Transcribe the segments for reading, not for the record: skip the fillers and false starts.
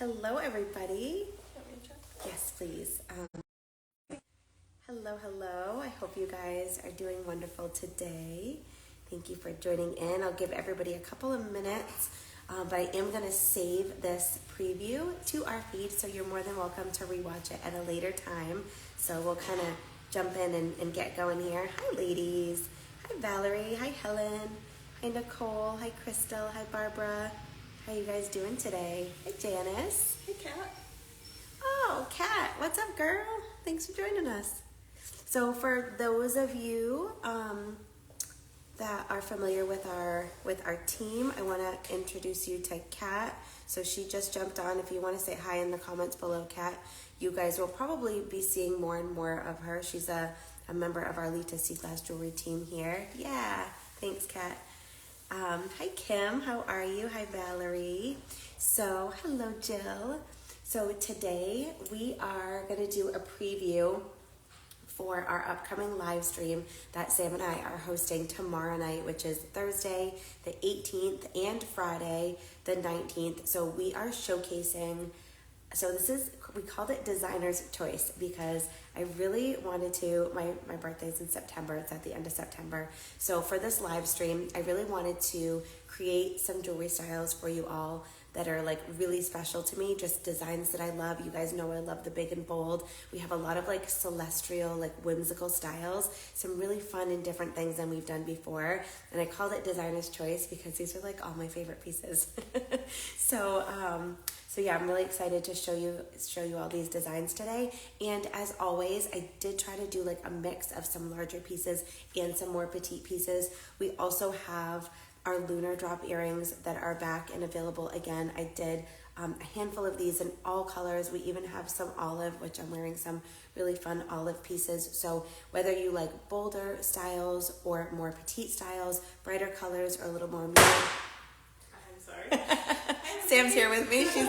Hello, everybody. Yes, please. Hello. I hope you guys are doing wonderful today. Thank you for joining in. I'll give everybody a couple of minutes, but I am going to save this preview to our feed, so you're more than welcome to rewatch it at a later time. So we'll kind of jump in and get going here. Hi, ladies. Hi, Valerie. Hi, Helen. Hi, Nicole. Hi, Crystal. Hi, Barbara. How you guys doing today? Hi, Janice. Hey, Kat. Oh, Kat. What's up, girl? Thanks for joining us. So for those of you that are familiar with our team, I want to introduce you to Kat. So she just jumped on. If you want to say hi in the comments below, Kat, you guys will probably be seeing more and more of her. She's a member of our Lita Sea Glass Jewelry team here. Yeah, thanks, Kat. Hi, Kim. How are you? Hi, Valerie. So, hello, Jill. So today we are going to do a preview for our upcoming live stream that Sam and I are hosting tomorrow night, which is Thursday the 18th and Friday the 19th. So we are showcasing, we called it Designer's Choice because I really wanted to, my birthday's in September, it's at the end of September. So for this live stream, I really wanted to create some jewelry styles for you all that are like really special to me, just designs that I love. You guys know I love the big and bold. We have a lot of like celestial, like whimsical styles, some really fun and different things than we've done before. And I called it Designer's Choice because these are like all my favorite pieces. So yeah, I'm really excited to show you all these designs today. And as always, I did try to do like a mix of some larger pieces and some more petite pieces. We also have our lunar drop earrings that are back and available again. I did a handful of these in all colors. We even have some olive, which I'm wearing some really fun olive pieces. So whether you like bolder styles or more petite styles, brighter colors, or a little more muted. I'm sorry. Sam's here with me. She's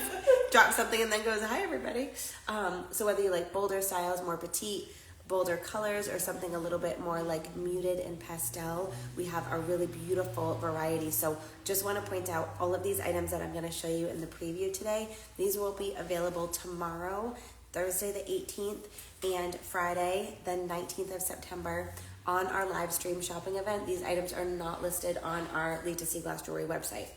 dropped something and then goes, hi, everybody. So whether you like bolder styles, more petite, bolder colors, or something a little bit more like muted and pastel, we have a really beautiful variety. So just want to point out all of these items that I'm going to show you in the preview today. These will be available tomorrow, Thursday the 18th, and Friday the 19th of September on our live stream shopping event. These items are not listed on our Lita Sea Glass Jewelry website.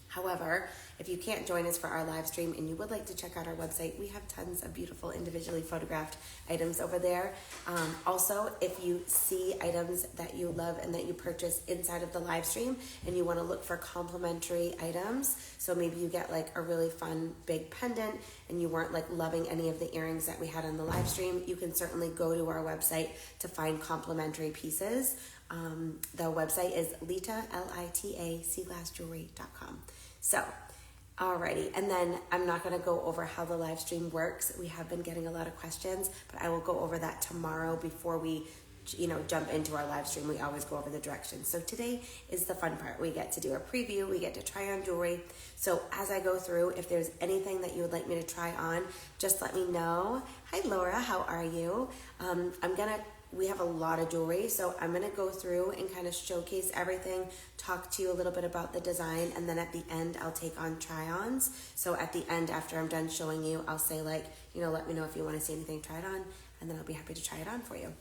However, if you can't join us for our live stream and you would like to check out our website, we have tons of beautiful individually photographed items over there. Also, if you see items that you love and that you purchase inside of the live stream and you want to look for complimentary items, so maybe you get like a really fun big pendant and you weren't like loving any of the earrings that we had on the live stream, you can certainly go to our website to find complimentary pieces. The website is Lita, Lita, seaglassjewelry.com. So, alrighty, and then I'm not going to go over how the live stream works. We have been getting a lot of questions, but I will go over that tomorrow before we, jump into our live stream. We always go over the directions. So today is the fun part. We get to do a preview. We get to try on jewelry. So as I go through, if there's anything that you would like me to try on, just let me know. Hi, Laura. How are you? We have a lot of jewelry, so I'm going to go through and kind of showcase everything, talk to you a little bit about the design, and then at the end, I'll take on try-ons. So at the end, after I'm done showing you, I'll say like, let me know if you want to see anything tried on, and then I'll be happy to try it on for you.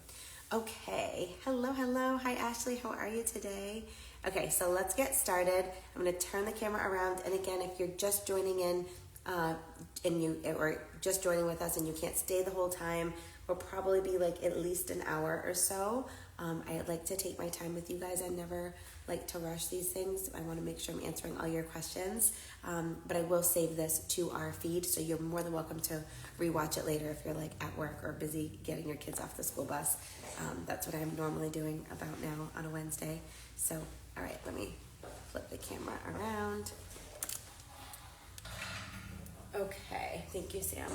Okay, hello. Hi, Ashley. How are you today? Okay, so let's get started. I'm going to turn the camera around, and again, if you're just joining in or just joining with us and you can't stay the whole time, we'll probably be like at least an hour or so. I like to take my time with you guys. I never like to rush these things. I want to make sure I'm answering all your questions. But I will save this to our feed, so you're more than welcome to rewatch it later if you're like at work or busy getting your kids off the school bus. That's what I'm normally doing about now on a Wednesday. So, all right, let me flip the camera around. Okay, thank you, Sam.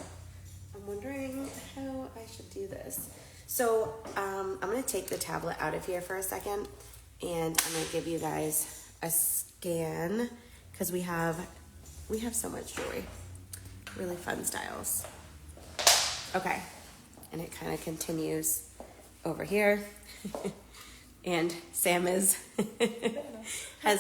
I'm wondering how I should do this. So I'm going to take the tablet out of here for a second, and I'm going to give you guys a scan because we have so much jewelry, really fun styles. Okay, and it kind of continues over here, and Sam has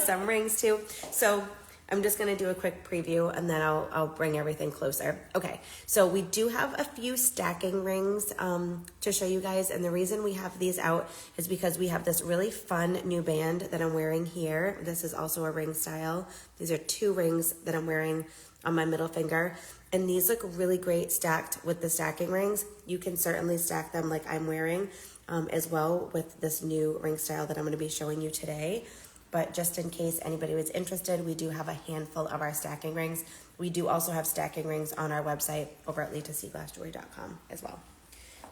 some rings too. So I'm just gonna do a quick preview and then I'll bring everything closer. Okay, so we do have a few stacking rings to show you guys, and the reason we have these out is because we have this really fun new band that I'm wearing here. This is also a ring style. These are 2 rings that I'm wearing on my middle finger, and these look really great stacked with the stacking rings. You can certainly stack them like I'm wearing as well with this new ring style that I'm gonna be showing you today. But just in case anybody was interested, we do have a handful of our stacking rings. We do also have stacking rings on our website over at litaseaglassjewelry.com as well.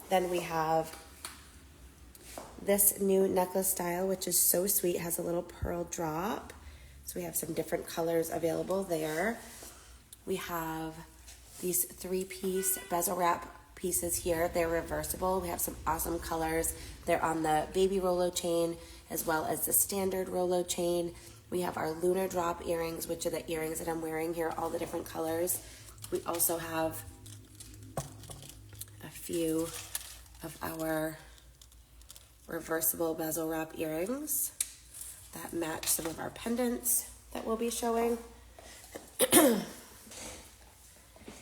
Then we have this new necklace style, which is so sweet, has a little pearl drop. So we have some different colors available there. We have these 3-piece bezel wrap pieces here. They're reversible. We have some awesome colors. They're on the baby Rolo chain as well as the standard Rolo chain. We have our lunar drop earrings, which are the earrings that I'm wearing here, all the different colors. We also have a few of our reversible bezel wrap earrings that match some of our pendants that we'll be showing.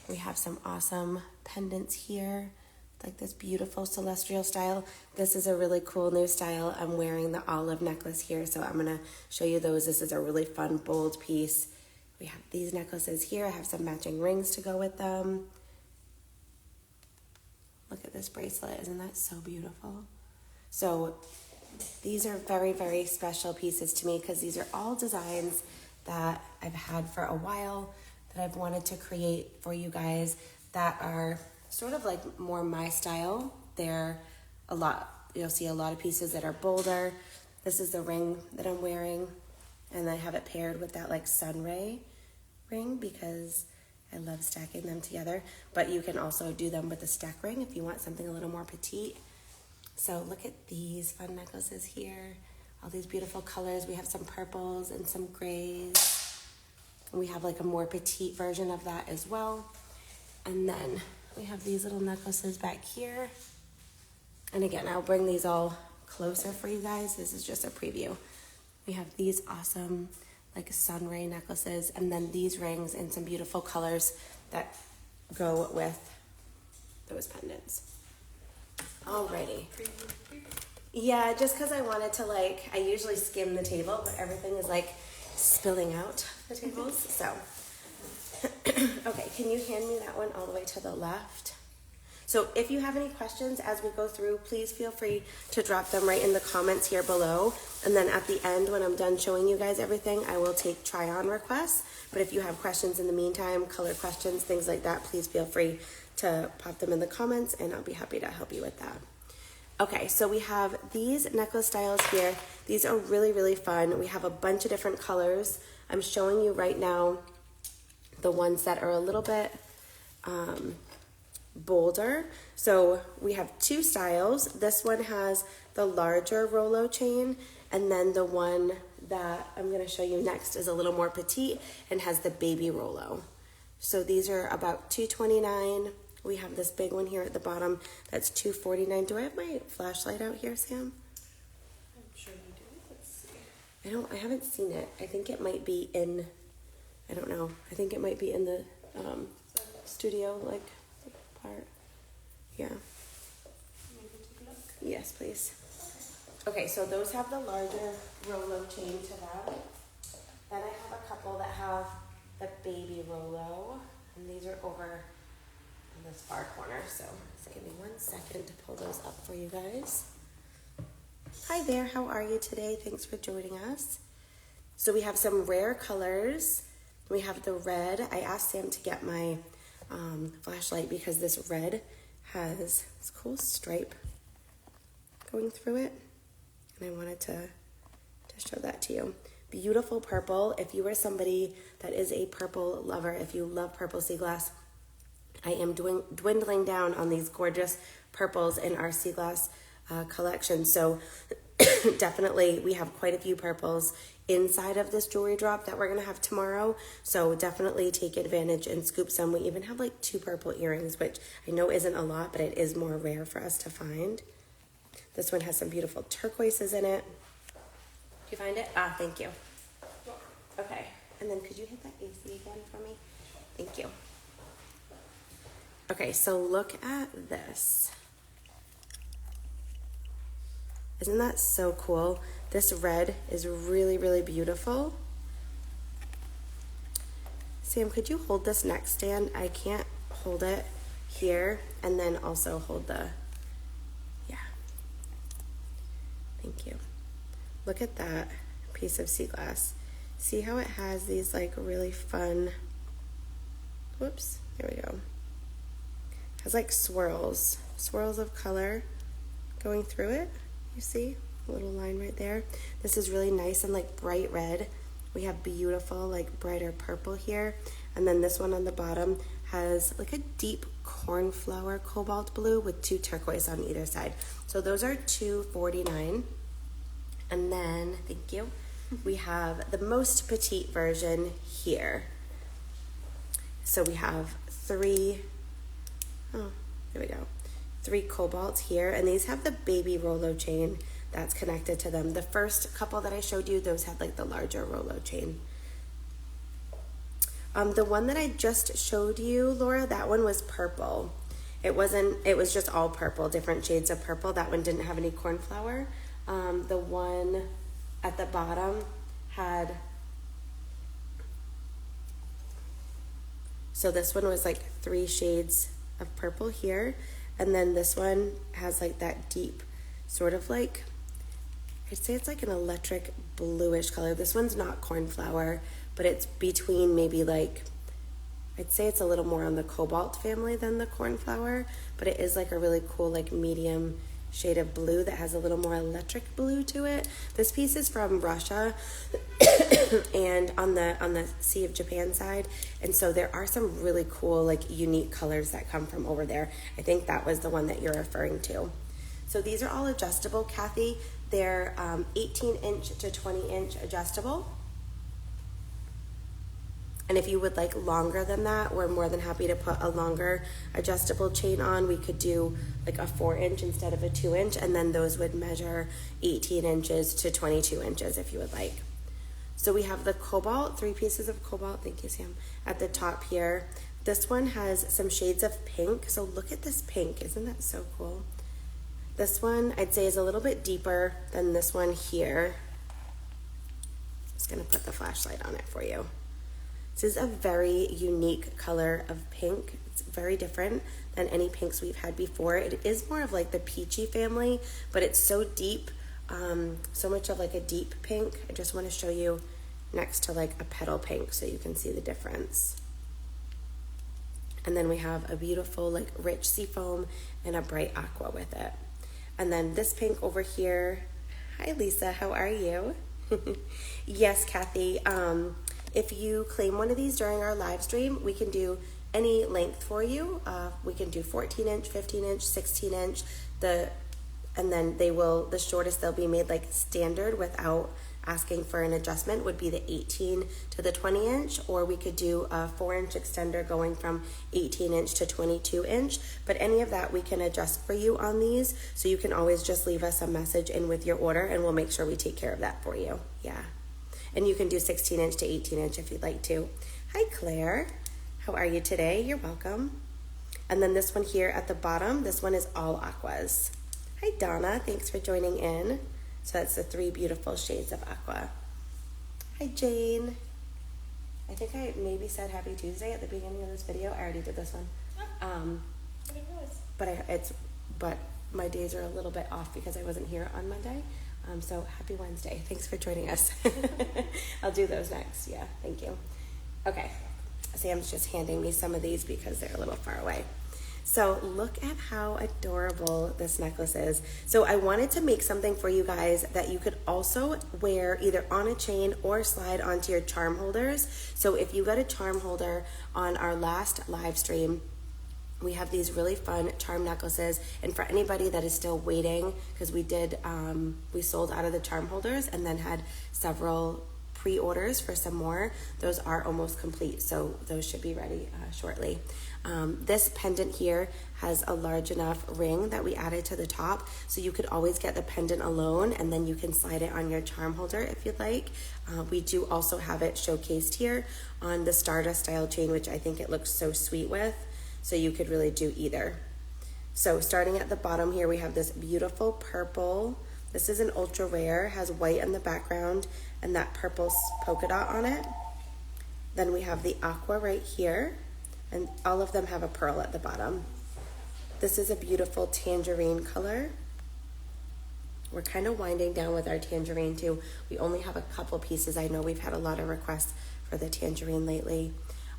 We have some awesome pendants here, like this beautiful celestial style. This is a really cool new style. I'm wearing the olive necklace here, so I'm gonna show you those. This is a really fun, bold piece. We have these necklaces here. I have some matching rings to go with them. Look at this bracelet, isn't that so beautiful? So these are very, very special pieces to me because these are all designs that I've had for a while, that I've wanted to create for you guys, that are sort of like more my style. They're a lot, you'll see a lot of pieces that are bolder. This is the ring that I'm wearing, and I have it paired with that like sunray ring because I love stacking them together. But you can also do them with a stack ring if you want something a little more petite. So look at these fun necklaces here. All these beautiful colors. We have some purples and some grays. And we have like a more petite version of that as well. And then we have these little necklaces back here. And again, I'll bring these all closer for you guys. This is just a preview. We have these awesome like sunray necklaces, and then these rings in some beautiful colors that go with those pendants. Alrighty. Yeah, just because I wanted to like, I usually skim the table, but everything is like spilling out the tables, so. Okay, can you hand me that one all the way to the left? So if you have any questions as we go through, please feel free to drop them right in the comments here below. And then at the end, when I'm done showing you guys everything, I will take try-on requests. But if you have questions in the meantime, color questions, things like that, please feel free to pop them in the comments and I'll be happy to help you with that. Okay, so we have these necklace styles here. These are really, really fun. We have a bunch of different colors. I'm showing you right now the ones that are a little bit bolder. So we have 2 styles. This one has the larger Rolo chain, and then the one that I'm going to show you next is a little more petite and has the baby Rolo. So these are about $229. We have this big one here at the bottom that's $249. Do I have my flashlight out here, Sam? I'm sure you do. Let's see. I haven't seen it. I think it might be in, I don't know. I think it might be in the studio like part. Yeah. Maybe take a look. Yes, please. Okay, so those have the larger Rolo chain to them. Then I have a couple that have the baby Rolo, and these are over in this far corner. So just give me 1 second to pull those up for you guys. Hi there, how are you today? Thanks for joining us. So we have some rare colors. We have the red. I asked Sam to get my flashlight because this red has this cool stripe going through it, and I wanted to show that to you. Beautiful purple. If you are somebody that is a purple lover, if you love purple sea glass, I am dwindling down on these gorgeous purples in our sea glass collection. So definitely we have quite a few purples inside of this jewelry drop that we're gonna have tomorrow. So definitely take advantage and scoop some. We even have like 2 purple earrings, which I know isn't a lot, but it is more rare for us to find. This one has some beautiful turquoises in it. Did you find it? Ah, thank you. Okay. And then could you hit that AC again for me? Thank you. Okay, so look at this. Isn't that so cool? This red is really, really beautiful. Sam, could you hold this neck stand? I can't hold it here, and then also hold the, yeah. Thank you. Look at that piece of sea glass. See how it has these like really fun, whoops, here we go. It has like swirls of color going through it. You see a little line right there. This is really nice and like bright red. We have beautiful like brighter purple here. And then this one on the bottom has like a deep cornflower cobalt blue with 2 turquoise on either side. So those are $249. And then, thank you, we have the most petite version here. So we have 3 cobalts here, and these have the baby Rolo chain that's connected to them. The first couple that I showed you, those had like the larger Rolo chain. The one that I just showed you, Laura, that one was purple. It was just all purple, different shades of purple. That one didn't have any cornflower. The one at the bottom had, so this one was like 3 shades of purple here. And then this one has like that deep sort of like, I'd say it's like an electric bluish color. This one's not cornflower, but it's between maybe like, I'd say it's a little more on the cobalt family than the cornflower, but it is like a really cool like medium shade of blue that has a little more electric blue to it. This piece is from Russia and on the Sea of Japan side, and so there are some really cool like unique colors that come from over there. I think that was the one that you're referring to. So these are all adjustable, Kathy. They're 18-inch to 20-inch adjustable. And if you would like longer than that, we're more than happy to put a longer adjustable chain on. We could do like a 4-inch instead of a 2-inch, and then those would measure 18 inches to 22 inches if you would like. So we have the cobalt, 3 pieces of cobalt, thank you, Sam, at the top here. This one has some shades of pink, so look at this pink, isn't that so cool? This one I'd say is a little bit deeper than this one here. Just gonna put the flashlight on it for you. This is a very unique color of pink. It's very different than any pinks we've had before. It is more of like the peachy family, but it's so deep, so much of like a deep pink. I just want to show you next to like a petal pink so you can see the difference. And then we have a beautiful like rich seafoam and a bright aqua with it. And then this pink over here. Hi Lisa, how are you? Yes, Kathy. If you claim one of these during our live stream, we can do any length for you. We can do 14-inch, 15-inch, 16-inch. And then the shortest they'll be made like standard without asking for an adjustment would be the 18 to the 20-inch, or we could do a 4-inch extender going from 18-inch to 22-inch. But any of that we can adjust for you on these, so you can always just leave us a message in with your order, and we'll make sure we take care of that for you. Yeah. And you can do 16-inch to 18-inch if you'd like to. Hi, Claire. How are you today? You're welcome. And then this one here at the bottom, this one is all aquas. Hi, Donna. Thanks for joining in. So that's the 3 beautiful shades of aqua. Hi, Jane. I think I maybe said Happy Tuesday at the beginning of this video. I already did this one. But my days are a little bit off because I wasn't here on Monday. So happy Wednesday. Thanks for joining us. I'll do those next. Yeah, thank you. Okay, Sam's just handing me some of these because they're a little far away. So look at how adorable this necklace is. So I wanted to make something for you guys that you could also wear either on a chain or slide onto your charm holders. So if you got a charm holder on our last live stream, we have these really fun charm necklaces, and for anybody that is still waiting, because we sold out of the charm holders and then had several pre-orders for some more. Those are almost complete, so those should be ready shortly. This pendant here has a large enough ring that we added to the top, so you could always get the pendant alone and then you can slide it on your charm holder if you'd like. We do also have it showcased here on the Stardust style chain, which I think it looks so sweet with, so you could really do either. So starting at the bottom here, we have this beautiful purple. This is an ultra rare, has white in the background and that purple polka dot on it. Then we have the aqua right here, and all of them have a pearl at the bottom. This is a beautiful tangerine color. We're kind of winding down with our tangerine too. We only have a couple pieces. I know we've had a lot of requests for the tangerine lately.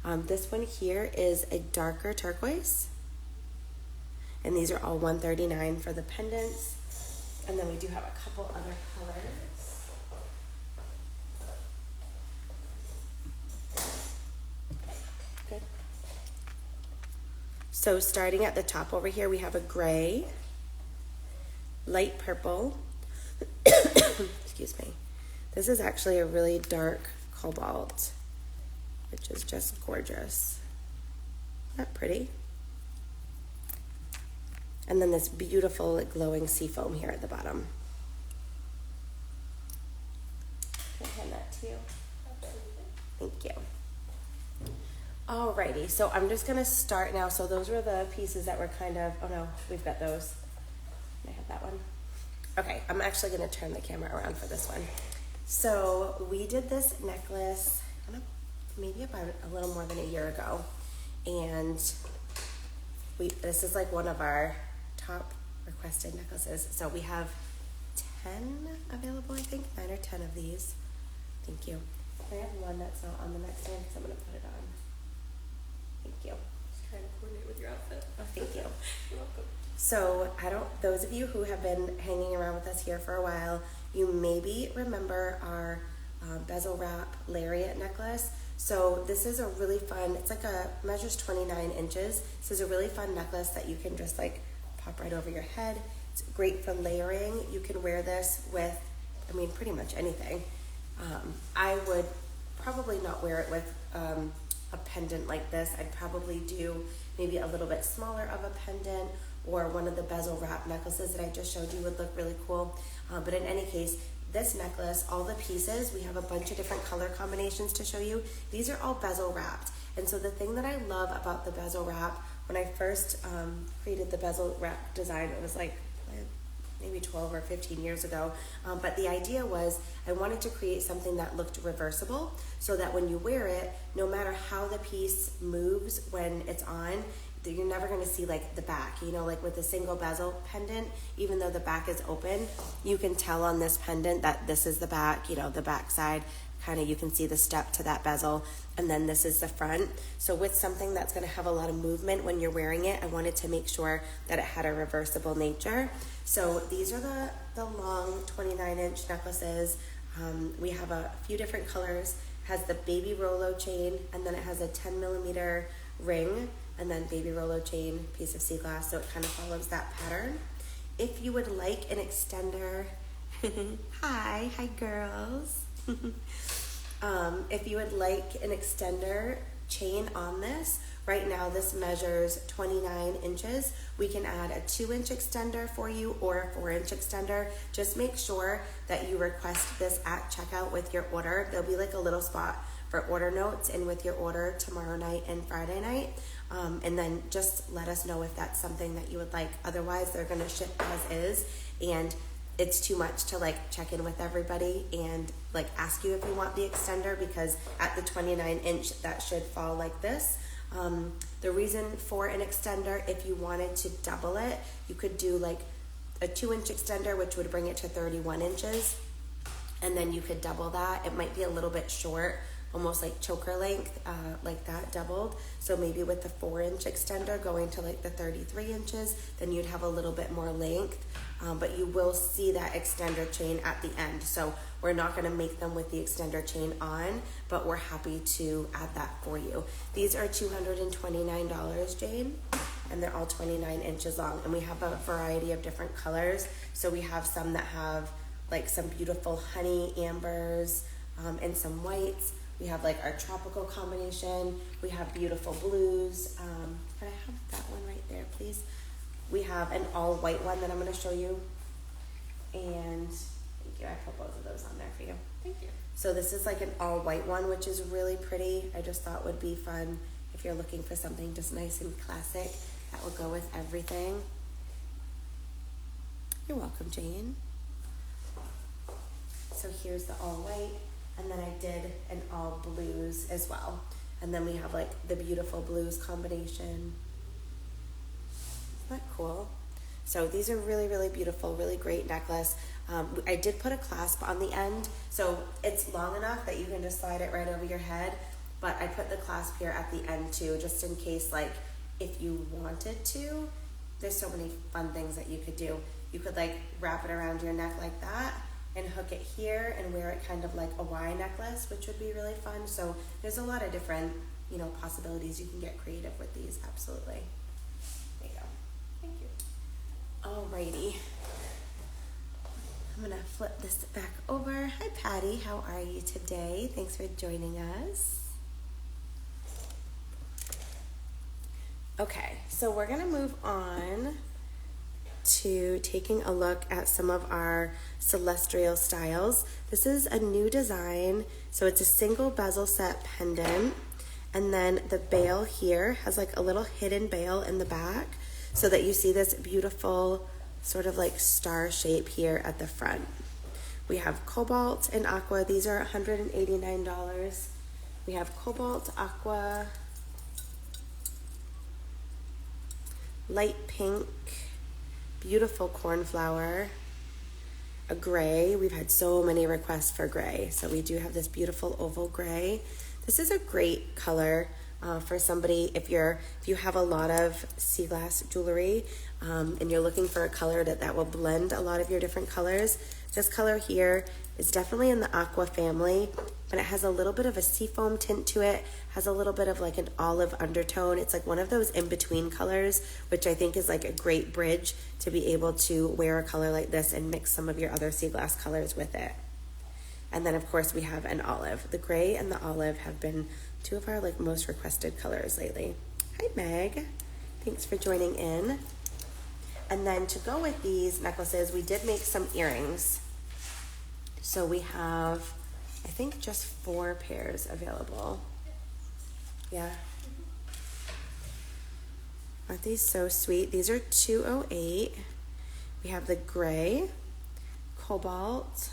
This one here is a darker turquoise. And these are all $139 for the pendants. And then we do have a couple other colors. Good. So starting at the top over here, we have a gray, light purple. Excuse me. This is actually a really dark cobalt, which is just gorgeous. Isn't that pretty? And then this beautiful like, glowing seafoam here at the bottom. Can I hand that to you? Thank you. Alrighty, so I'm just gonna start now. So those were the pieces that were kind of, oh no, we've got those. Can I have that one? Okay, I'm actually gonna turn the camera around for this one. So we did this necklace, I don't know, maybe about a little more than a year ago. And this is like one of our top requested necklaces. So we have 10 available, I think, 9 or 10 of these. Thank you. I have one that's not on the next one because I'm gonna put it on. Thank you. Just trying to coordinate with your outfit. Oh, thank you. You're welcome. So those of you who have been hanging around with us here for a while, you maybe remember our bezel wrap lariat necklace. So this is a really fun, it's like measures 29 inches. This is a really fun necklace that you can just like pop right over your head. It's great for layering. You can wear this with, I mean, pretty much anything. I would probably not wear it with a pendant like this. I'd probably do maybe a little bit smaller of a pendant, or one of the bezel wrap necklaces that I just showed you would look really cool. But in any case, this necklace, all the pieces, we have a bunch of different color combinations to show you. These are all bezel wrapped. And so the thing that I love about the bezel wrap, when I first created the bezel wrap design, it was like maybe 12 or 15 years ago. But the idea was I wanted to create something that looked reversible so that when you wear it, no matter how the piece moves when it's on, you're never going to see like the back, you know, like with a single bezel pendant, even though the back is open, you can tell on this pendant that this is the back, you know, the back side, kind of you can see the step to that bezel, and then this is the front. So with something that's going to have a lot of movement when you're wearing it, I wanted to make sure that it had a reversible nature. So these are the long 29-inch necklaces. We have a few different colors. It has the baby Rolo chain, and then it has a 10mm ring, and then baby Rolo chain, piece of sea glass, so it kind of follows that pattern. If you would like an extender, hi girls. If you would like an extender chain on this, right now this measures 29 inches. We can add a 2-inch extender for you or a 4-inch extender. Just make sure that you request this at checkout with your order. There'll be like a little spot for order notes and with your order tomorrow night and Friday night. And then just let us know if that's something that you would like. Otherwise, they're gonna ship as is, and it's too much to like check in with everybody and like ask you if you want the extender, because at the 29-inch, that should fall like this. The reason for an extender, if you wanted to double it, you could do like a 2-inch extender, which would bring it to 31 inches. And then you could double that. It might be a little bit short, almost like choker length, like that doubled. So maybe with the 4-inch extender going to like the 33 inches, then you'd have a little bit more length. But you will see that extender chain at the end. So we're not gonna make them with the extender chain on, but we're happy to add that for you. These are $229, Jane, and they're all 29 inches long. And we have a variety of different colors. So we have some that have like some beautiful honey ambers, and some whites. We have like our tropical combination. We have beautiful blues. Can I have that one right there, please? We have an all white one that I'm going to show you. And thank you. I put both of those on there for you. Thank you. So this is like an all white one, which is really pretty. I just thought would be fun if you're looking for something just nice and classic that will go with everything. You're welcome, Jane. So here's the all white. And then I did an all blues as well. And then we have like the beautiful blues combination. Isn't that cool? So these are really, really beautiful, really great necklace. I did put a clasp on the end. So it's long enough that you can just slide it right over your head. But I put the clasp here at the end too, just in case, like, if you wanted to. There's so many fun things that you could do. You could like wrap it around your neck like that, and hook it here and wear it kind of like a Y necklace, which would be really fun. So there's a lot of different, possibilities. You can get creative with these, absolutely. There you go. Thank you. Alrighty. I'm gonna flip this back over. Hi Patty, how are you today? Thanks for joining us. Okay, so we're gonna move on to taking a look at some of our celestial styles. This is a new design. So it's a single bezel set pendant, and then the bail here has like a little hidden bail in the back so that you see this beautiful sort of like star shape here at the front. We have cobalt and aqua. These are $189. We have cobalt, aqua, light pink, beautiful cornflower, a gray. We've had so many requests for gray, so we do have this beautiful oval gray. This is a great color for somebody if you have a lot of sea glass jewelry and you're looking for a color that will blend a lot of your different colors. This color here is definitely in the aqua family, but it has a little bit of a seafoam tint to it, has a little bit of like an olive undertone. It's like one of those in-between colors, which I think is like a great bridge to be able to wear a color like this and mix some of your other sea glass colors with it. And then of course we have an olive. The gray and the olive have been two of our like most requested colors lately. Hi Meg, thanks for joining in. And then to go with these necklaces, we did make some earrings. So we have, I think, just 4 pairs available. Yeah. Aren't these so sweet? These are $208. We have the gray, cobalt,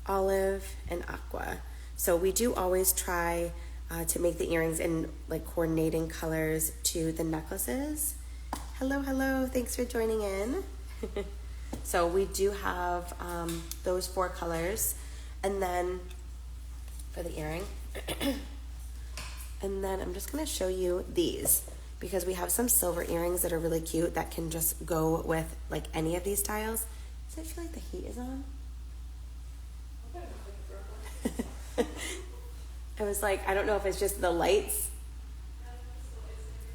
olive, and aqua. So we do always try to make the earrings in like coordinating colors to the necklaces. Hello, hello, thanks for joining in. So we do have those 4 colors, and then for the earring. And then I'm just gonna show you these because we have some silver earrings that are really cute that can just go with like any of these styles. Does it feel like the heat is on? I was like, I don't know if it's just the lights.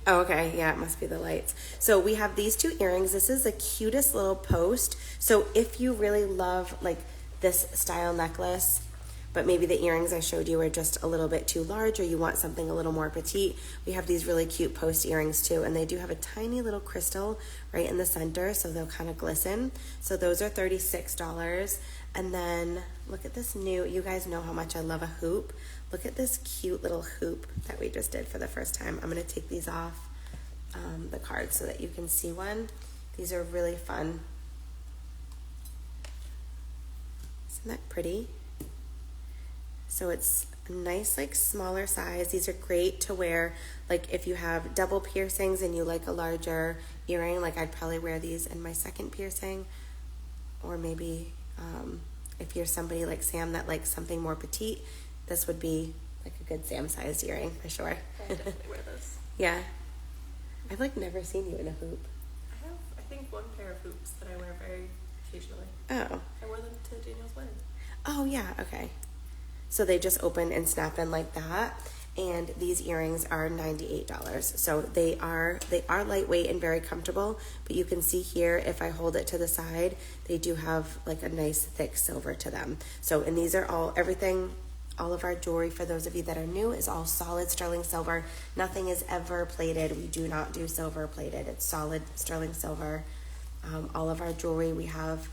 Oh, okay, yeah, it must be the lights. So we have these 2 earrings. This is the cutest little post. So if you really love like this style necklace, but maybe the earrings I showed you are just a little bit too large, or you want something a little more petite, we have these really cute post earrings too, and they do have a tiny little crystal right in the center, so they'll kind of glisten. So those are $36. And then look at this new, you guys know how much I love a hoop. Look at this cute little hoop that we just did for the first time. I'm gonna take these off the card so that you can see one. These are really fun. Isn't that pretty? So it's a nice, like smaller size. These are great to wear, like if you have double piercings and you like a larger earring, like I'd probably wear these in my second piercing, or maybe if you're somebody like Sam that likes something more petite, this would be like a good Sam-sized earring for sure. I definitely wear those. Yeah. I've like never seen you in a hoop. I have, I think, 1 pair of hoops that I wear very occasionally. Oh. I wore them to Daniel's wedding. Oh yeah, okay. So they just open and snap in like that. and these earrings are $98. So they are lightweight and very comfortable, but you can see here, if I hold it to the side, they do have like a nice thick silver to them. So, and these are all of our jewelry, for those of you that are new, is all solid sterling silver. Nothing is ever plated. We do not do silver plated. It's solid sterling silver. All of our jewelry, we have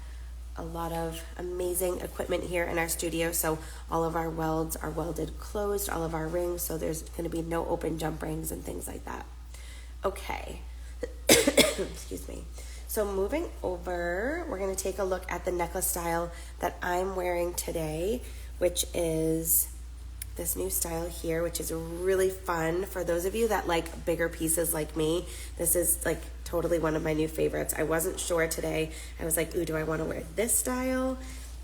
a lot of amazing equipment here in our studio. So all of our welds are welded closed, all of our rings, so there's going to be no open jump rings and things like that. Okay. Excuse me. So moving over, we're going to take a look at the necklace style that I'm wearing today, which is this new style here, which is really fun. For those of you that like bigger pieces like me, this is like totally one of my new favorites. I wasn't sure today. I was like, ooh, do I want to wear this style?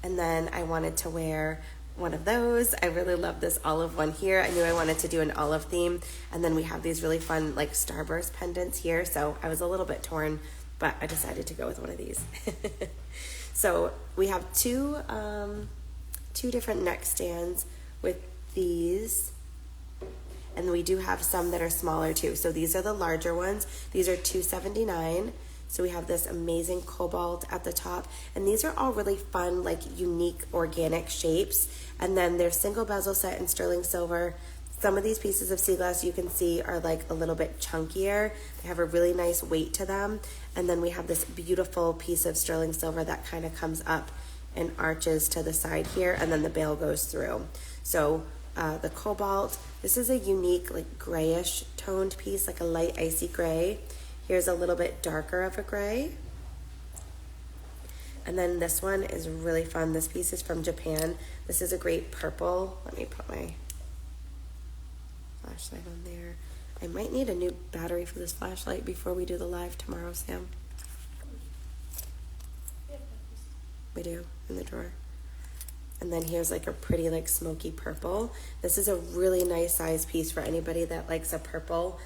And then I wanted to wear one of those. I really love this olive one here. I knew I wanted to do an olive theme. And then we have these really fun like starburst pendants here. So I was a little bit torn, but I decided to go with one of these. So we have two different neck stands with these, and we do have some that are smaller too. So these are the larger ones. These are $279. So we have this amazing cobalt at the top, and these are all really fun, like unique organic shapes. And then they're single bezel set in sterling silver. Some of these pieces of sea glass you can see are like a little bit chunkier. They have a really nice weight to them. And then we have this beautiful piece of sterling silver that kind of comes up and arches to the side here, and then the bail goes through. So the cobalt, this is a unique like grayish toned piece, like a light icy gray. Here's a little bit darker of a gray. And then this one is really fun. This piece is from Japan. This is a great purple. Let me put my flashlight on there. I might need a new battery for this flashlight before we do the live tomorrow, Sam. We do, in the drawer. And then here's like a pretty like smoky purple. This is a really nice size piece for anybody that likes a purple,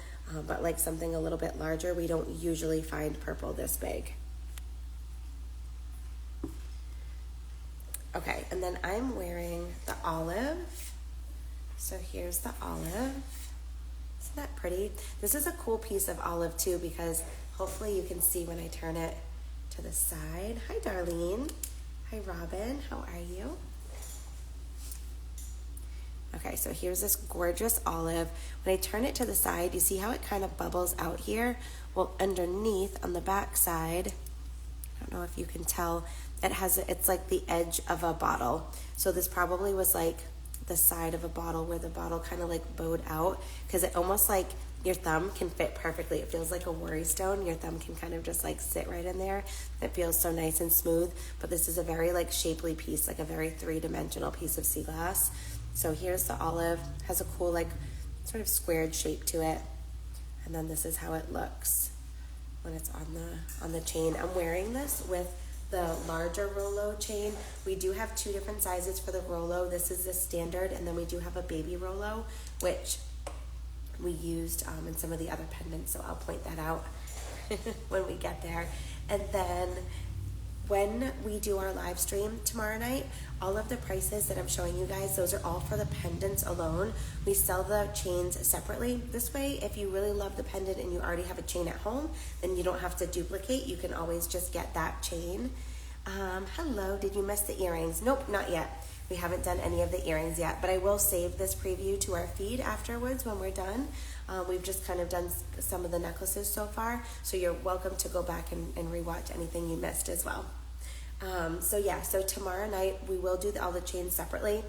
but like something a little bit larger. We don't usually find purple this big. Okay, and then I'm wearing the olive. So here's the olive. Isn't that pretty? This is a cool piece of olive too, because hopefully you can see when I turn it to the side. Hi, Darlene. Hi, Robin. How are you? Okay, so here's this gorgeous olive. When I turn it to the side, you see how it kind of bubbles out here? Well, underneath on the back side, I don't know if you can tell, it's like the edge of a bottle. So this probably was like the side of a bottle where the bottle kind of like bowed out, because it almost like your thumb can fit perfectly. It feels like a worry stone. Your thumb can kind of just like sit right in there. It feels so nice and smooth. But this is a very like shapely piece, like a very three-dimensional piece of sea glass. So here's the olive. Has a cool like sort of squared shape to it. And then this is how it looks when it's on the chain. I'm wearing this with the larger Rolo chain. We do have two different sizes for the Rolo. This is the standard, and then we do have a baby Rolo, which we used in some of the other pendants, so I'll point that out when we get there. And then when we do our live stream tomorrow night, all of the prices that I'm showing you guys, those are all for the pendants alone. We sell the chains separately. This way, if you really love the pendant and you already have a chain at home, then you don't have to duplicate. You can always just get that chain. Hello, did you miss the earrings? Nope, not yet. We haven't done any of the earrings yet, but I will save this preview to our feed afterwards when we're done. We've just kind of done some of the necklaces so far, so you're welcome to go back and rewatch anything you missed as well. So tomorrow night we will do all the chains separately.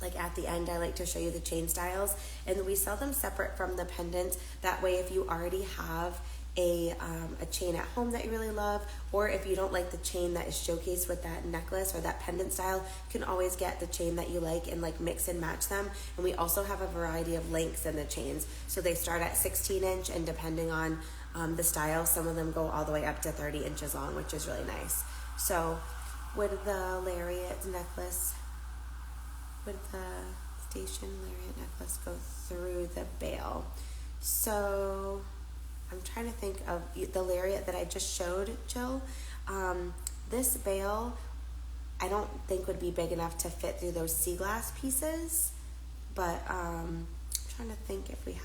Like at the end, I like to show you the chain styles, and we sell them separate from the pendants. That way, if you already have a chain at home that you really love, or if you don't like the chain that is showcased with that necklace or that pendant style, you can always get the chain that you like and like mix and match them. And we also have a variety of lengths in the chains, so they start at 16-inch, and depending on the style, some of them go all the way up to 30 inches long, which is really nice. So would the lariat necklace, would the station lariat necklace go through the bail? So I'm trying to think of the lariat that I just showed, Jill. This bail, I don't think would be big enough to fit through those sea glass pieces, but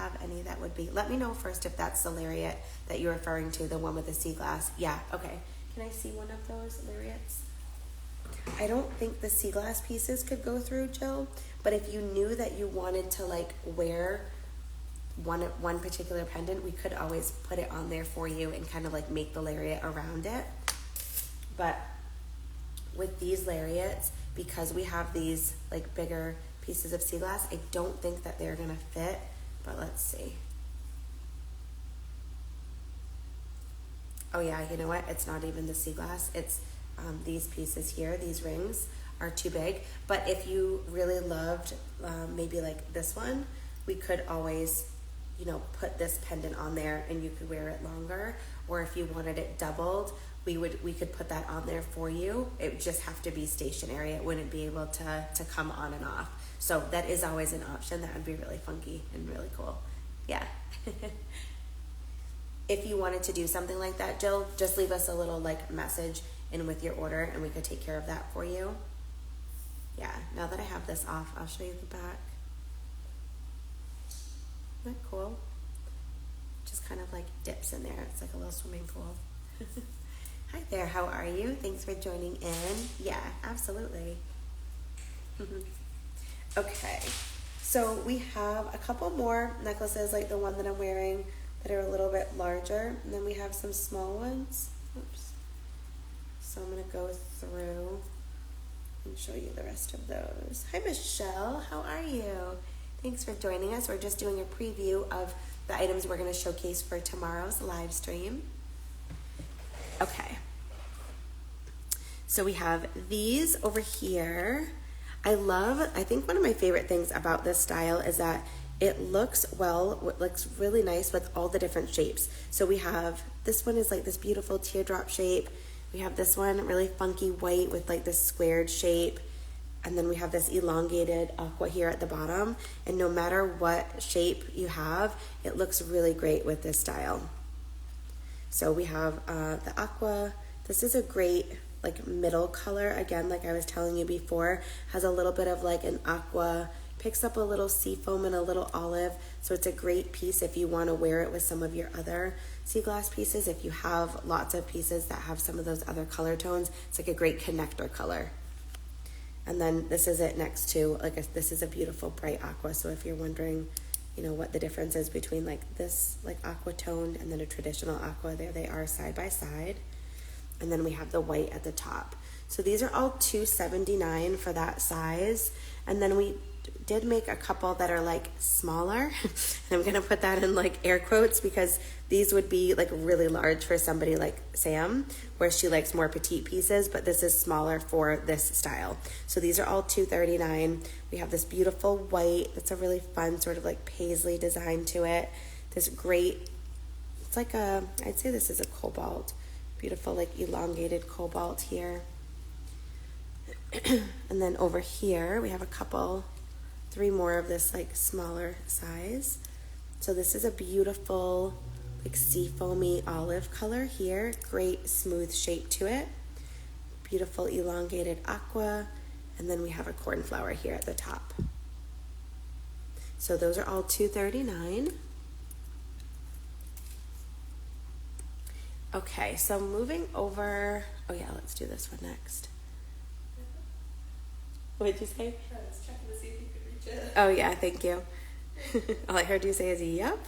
have any that would be, let me know first if that's the lariat that you're referring to, the one with the sea glass. Yeah, okay. Can I see one of those lariats? I don't think the sea glass pieces could go through, Jill, but if you knew that you wanted to like wear one particular pendant, we could always put it on there for you and kind of like make the lariat around it. But with these lariats, because we have these like bigger pieces of sea glass, I don't think that they're gonna fit, but let's see. Oh yeah, you know what? It's not even the sea glass. It's these pieces here, these rings are too big. But if you really loved maybe like this one, we could always, you know, put this pendant on there and you could wear it longer. Or if you wanted it doubled, we could put that on there for you. It would just have to be stationary. It wouldn't be able to come on and off. So that is always an option. That would be really funky and really cool. Yeah. If you wanted to do something like that, Jill, just leave us a little like message in with your order and we could take care of that for you. Yeah, now that I have this off, I'll show you the back. Isn't that cool? Just kind of like dips in there. It's like a little swimming pool. Hi there, how are you? Thanks for joining in. Yeah, absolutely. Okay, so we have a couple more necklaces like the one that I'm wearing that are a little bit larger, and then we have some small ones. Oops. So I'm gonna go through and show you the rest of those. Hi Michelle, how are you? Thanks for joining us. We're just doing a preview of the items we're gonna showcase for tomorrow's live stream. Okay. So we have these over here. I think one of my favorite things about this style is that it looks really nice with all the different shapes. So we have, this one is like this beautiful teardrop shape. We have this one really funky white with like this squared shape. And then we have this elongated aqua here at the bottom. And no matter what shape you have, it looks really great with this style. So we have the aqua. This is a great like middle color. Again, like I was telling you before, has a little bit of like an aqua, picks up a little sea foam and a little olive. So it's a great piece if you want to wear it with some of your other sea glass pieces. If you have lots of pieces that have some of those other color tones, it's like a great connector color. And then this is it next to, this is a beautiful bright aqua. So if you're wondering, you know, what the difference is between like this like aqua toned and then a traditional aqua, there they are side by side. And then we have the white at the top. So these are all $2.79 for that size. And then we did make a couple that are like smaller. And I'm gonna put that in like air quotes because these would be like really large for somebody like Sam, where she likes more petite pieces, but this is smaller for this style. So these are all $2.39. We have this beautiful white, that's a really fun sort of like paisley design to it. This great, it's like I'd say this is a cobalt. Beautiful like elongated cobalt here. And then over here we have three more of this like smaller size. So this is a beautiful like sea foamy olive color here. Great smooth shape to it. Beautiful elongated aqua. And then we have a cornflower here at the top. So those are all $2.39. Okay, so moving over, oh yeah, let's do this one next. What did you say? I was checking to see if you could reach it. Oh yeah, thank you. All I heard you say is yep.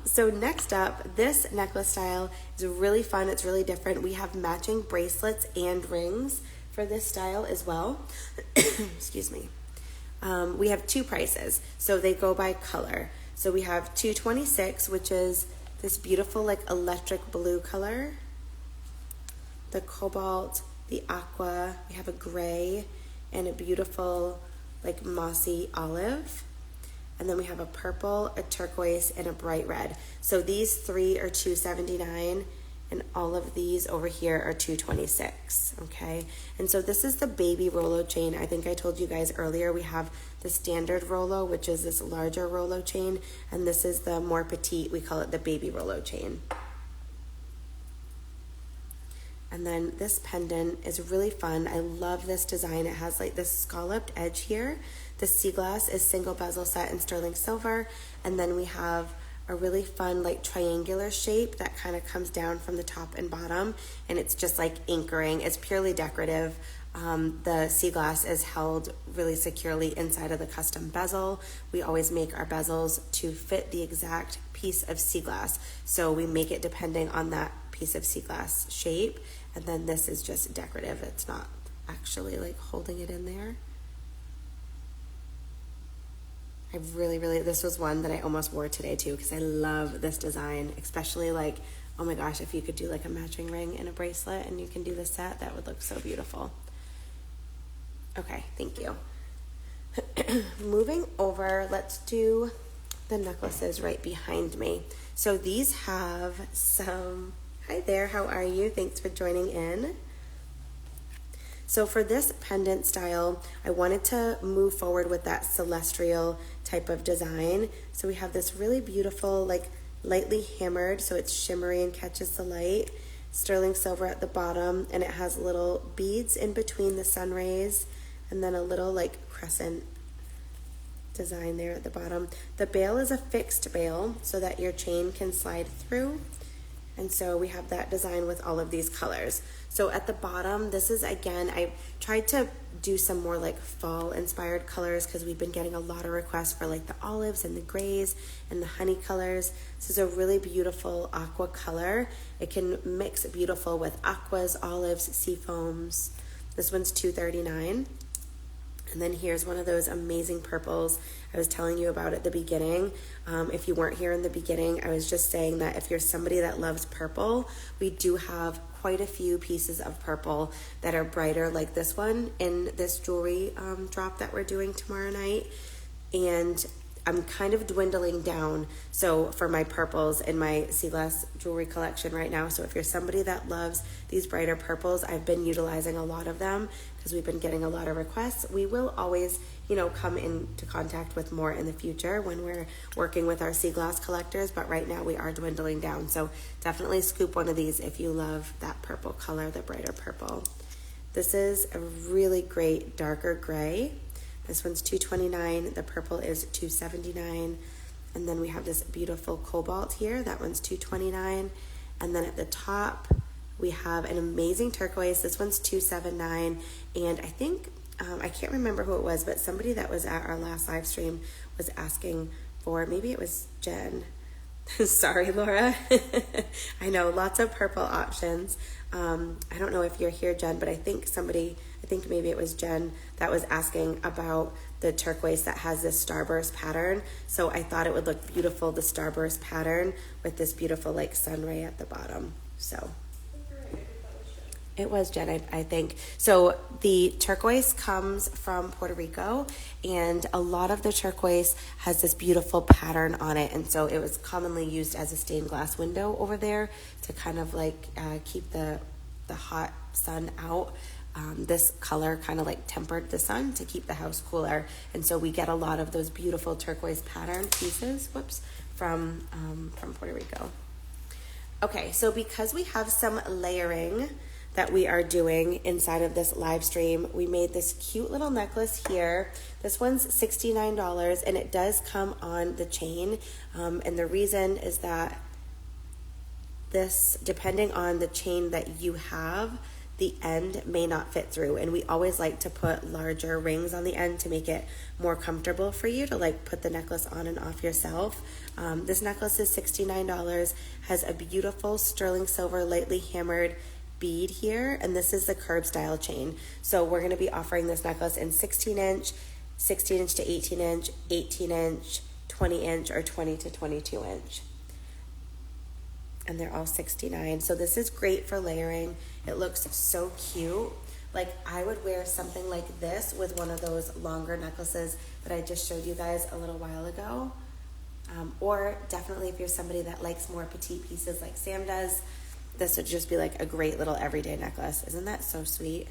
So next up, this necklace style is really fun. It's really different. We have matching bracelets and rings for this style as well. Excuse me. We have two prices, so they go by color. So we have $2.26, which is this beautiful like electric blue color, the cobalt, the aqua, we have a gray, and a beautiful like mossy olive. And then we have a purple, a turquoise, and a bright red. So these three are $2.79, and all of these over here are $2.26, okay? And so this is the baby Rolo chain. I think I told you guys earlier we have the standard Rolo, which is this larger Rolo chain, and this is the more petite, we call it the baby Rolo chain. And then this pendant is really fun. I love this design. It has like this scalloped edge here The sea glass is single bezel set in sterling silver, and then we have a really fun like triangular shape that kind of comes down from the top and bottom, and it's just like anchoring. It's purely decorative. The sea glass is held really securely inside of the custom bezel. We always make our bezels to fit the exact piece of sea glass, so we make it depending on that piece of sea glass shape, and then this is just decorative. It's not actually like holding it in there. I really, this was one that I almost wore today too, because I love this design, especially like, oh my gosh, if you could do like a matching ring and a bracelet and you can do the set, that would look so beautiful. Okay, thank you. Moving over, let's do the necklaces right behind me. So these have some, hi there, how are you? Thanks for joining in. So for this pendant style, I wanted to move forward with that celestial type of design. So we have this really beautiful, like lightly hammered, so it's shimmery and catches the light, sterling silver at the bottom, and it has little beads in between the sun rays, and then a little like crescent design there at the bottom. The bail is a fixed bail so that your chain can slide through. And so we have that design with all of these colors. So at the bottom, this is, again, I tried to do some more like fall inspired colors because we've been getting a lot of requests for like the olives and the grays and the honey colors. This is a really beautiful aqua color. It can mix beautiful with aquas, olives, sea foams. This one's $239. And then here's one of those amazing purples I was telling you about at the beginning. If you weren't here in the beginning, I was just saying that if you're somebody that loves purple, we do have quite a few pieces of purple that are brighter like this one in this jewelry drop that we're doing tomorrow night. And I'm kind of dwindling down so for my purples in my sea glass jewelry collection right now. So if you're somebody that loves these brighter purples, I've been utilizing a lot of them because we've been getting a lot of requests. We will always, you know, come into contact with more in the future when we're working with our sea glass collectors, but right now we are dwindling down. So definitely scoop one of these if you love that purple color, the brighter purple. This is a really great darker gray. This one's $229. The purple is $279. And then we have this beautiful cobalt here. That one's $229. And then at the top, we have an amazing turquoise. This one's $279. And I think, I can't remember who it was, but somebody that was at our last live stream was asking for, maybe it was Jen. Sorry, Laura. I know, lots of purple options. I don't know if you're here, Jen, but I think maybe it was Jen that was asking about the turquoise that has this starburst pattern. So I thought it would look beautiful, the starburst pattern with this beautiful like sun ray at the bottom. So it was Jen, I think. So the turquoise comes from Puerto Rico, and a lot of the turquoise has this beautiful pattern on it, and so it was commonly used as a stained glass window over there to kind of like keep the hot sun out. This color kind of like tempered the sun to keep the house cooler, and so we get a lot of those beautiful turquoise pattern pieces, from Puerto Rico. Okay, so because we have some layering that we are doing inside of this live stream, we made this cute little necklace here. This one's $69, and it does come on the chain, and the reason is that this, depending on the chain that you have, the end may not fit through, and we always like to put larger rings on the end to make it more comfortable for you to like put the necklace on and off yourself. This necklace is $69, has a beautiful sterling silver lightly hammered bead here, and this is the curb style chain. So we're going to be offering this necklace in 16-inch, 16-inch to 18-inch, 18-inch, 20-inch, or 20 to 22-inch. And they're all $69. So this is great for layering. It looks so cute. Like I would wear something like this with one of those longer necklaces that I just showed you guys a little while ago. Or definitely if you're somebody that likes more petite pieces like Sam does, this would just be like a great little everyday necklace. Isn't that so sweet?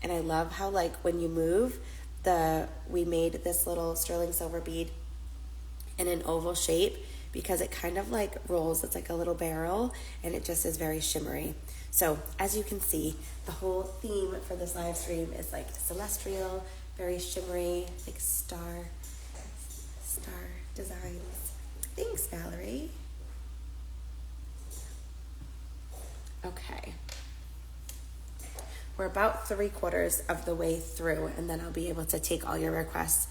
And I love how like when you move, we made this little sterling silver bead in an oval shape because it kind of like rolls. It's like a little barrel, and it just is very shimmery. So as you can see, the whole theme for this live stream is like celestial, very shimmery, like star designs. Thanks, Valerie. Okay. We're about 3/4 of the way through, and then I'll be able to take all your requests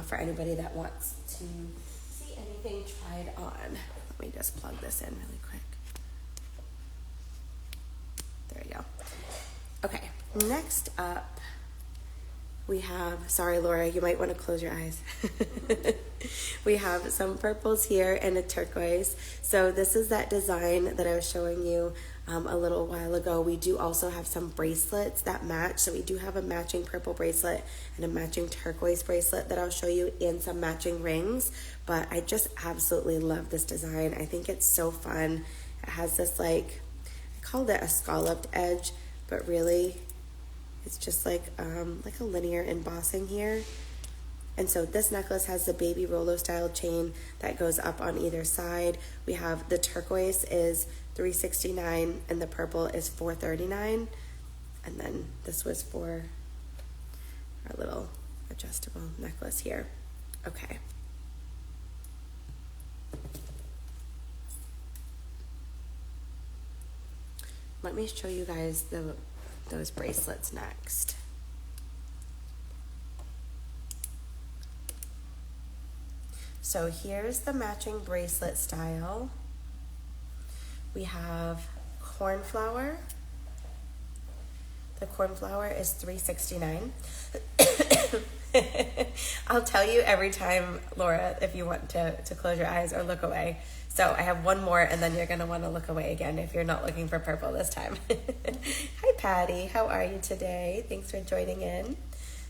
for anybody that wants to see anything tried on. Let me just plug this in really quick. There you go. Okay, next up, we have, sorry Laura, you might want to close your eyes. We have some purples here and a turquoise. So this is that design that I was showing you a little while ago. We do also have some bracelets that match. So we do have a matching purple bracelet and a matching turquoise bracelet that I'll show you, and some matching rings. But I just absolutely love this design. I think it's so fun. It has this like, I called it a scalloped edge, but really it's just like a linear embossing here. And so this necklace has the baby Rolo style chain that goes up on either side. We have the turquoise is $369 and the purple is $439. And then this was for our little adjustable necklace here. Okay. Let me show you guys those bracelets next. So here's the matching bracelet style. We have cornflower. The cornflower is $369. I'll tell you every time, Laura, if you want to close your eyes or look away. So I have one more, and then you're going to want to look away again if you're not looking for purple this time. Hi, Patty. How are you today? Thanks for joining in.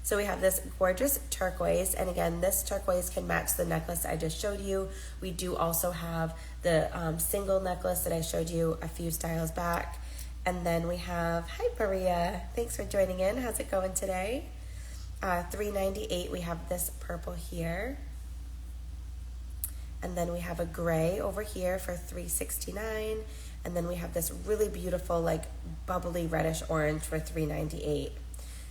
So we have this gorgeous turquoise, and again, this turquoise can match the necklace I just showed you. We do also have the single necklace that I showed you a few styles back. And then we have, hi Maria, thanks for joining in. How's it going today? $398, we have this purple here. And then we have a gray over here for $369. And then we have this really beautiful, like bubbly reddish orange for $398.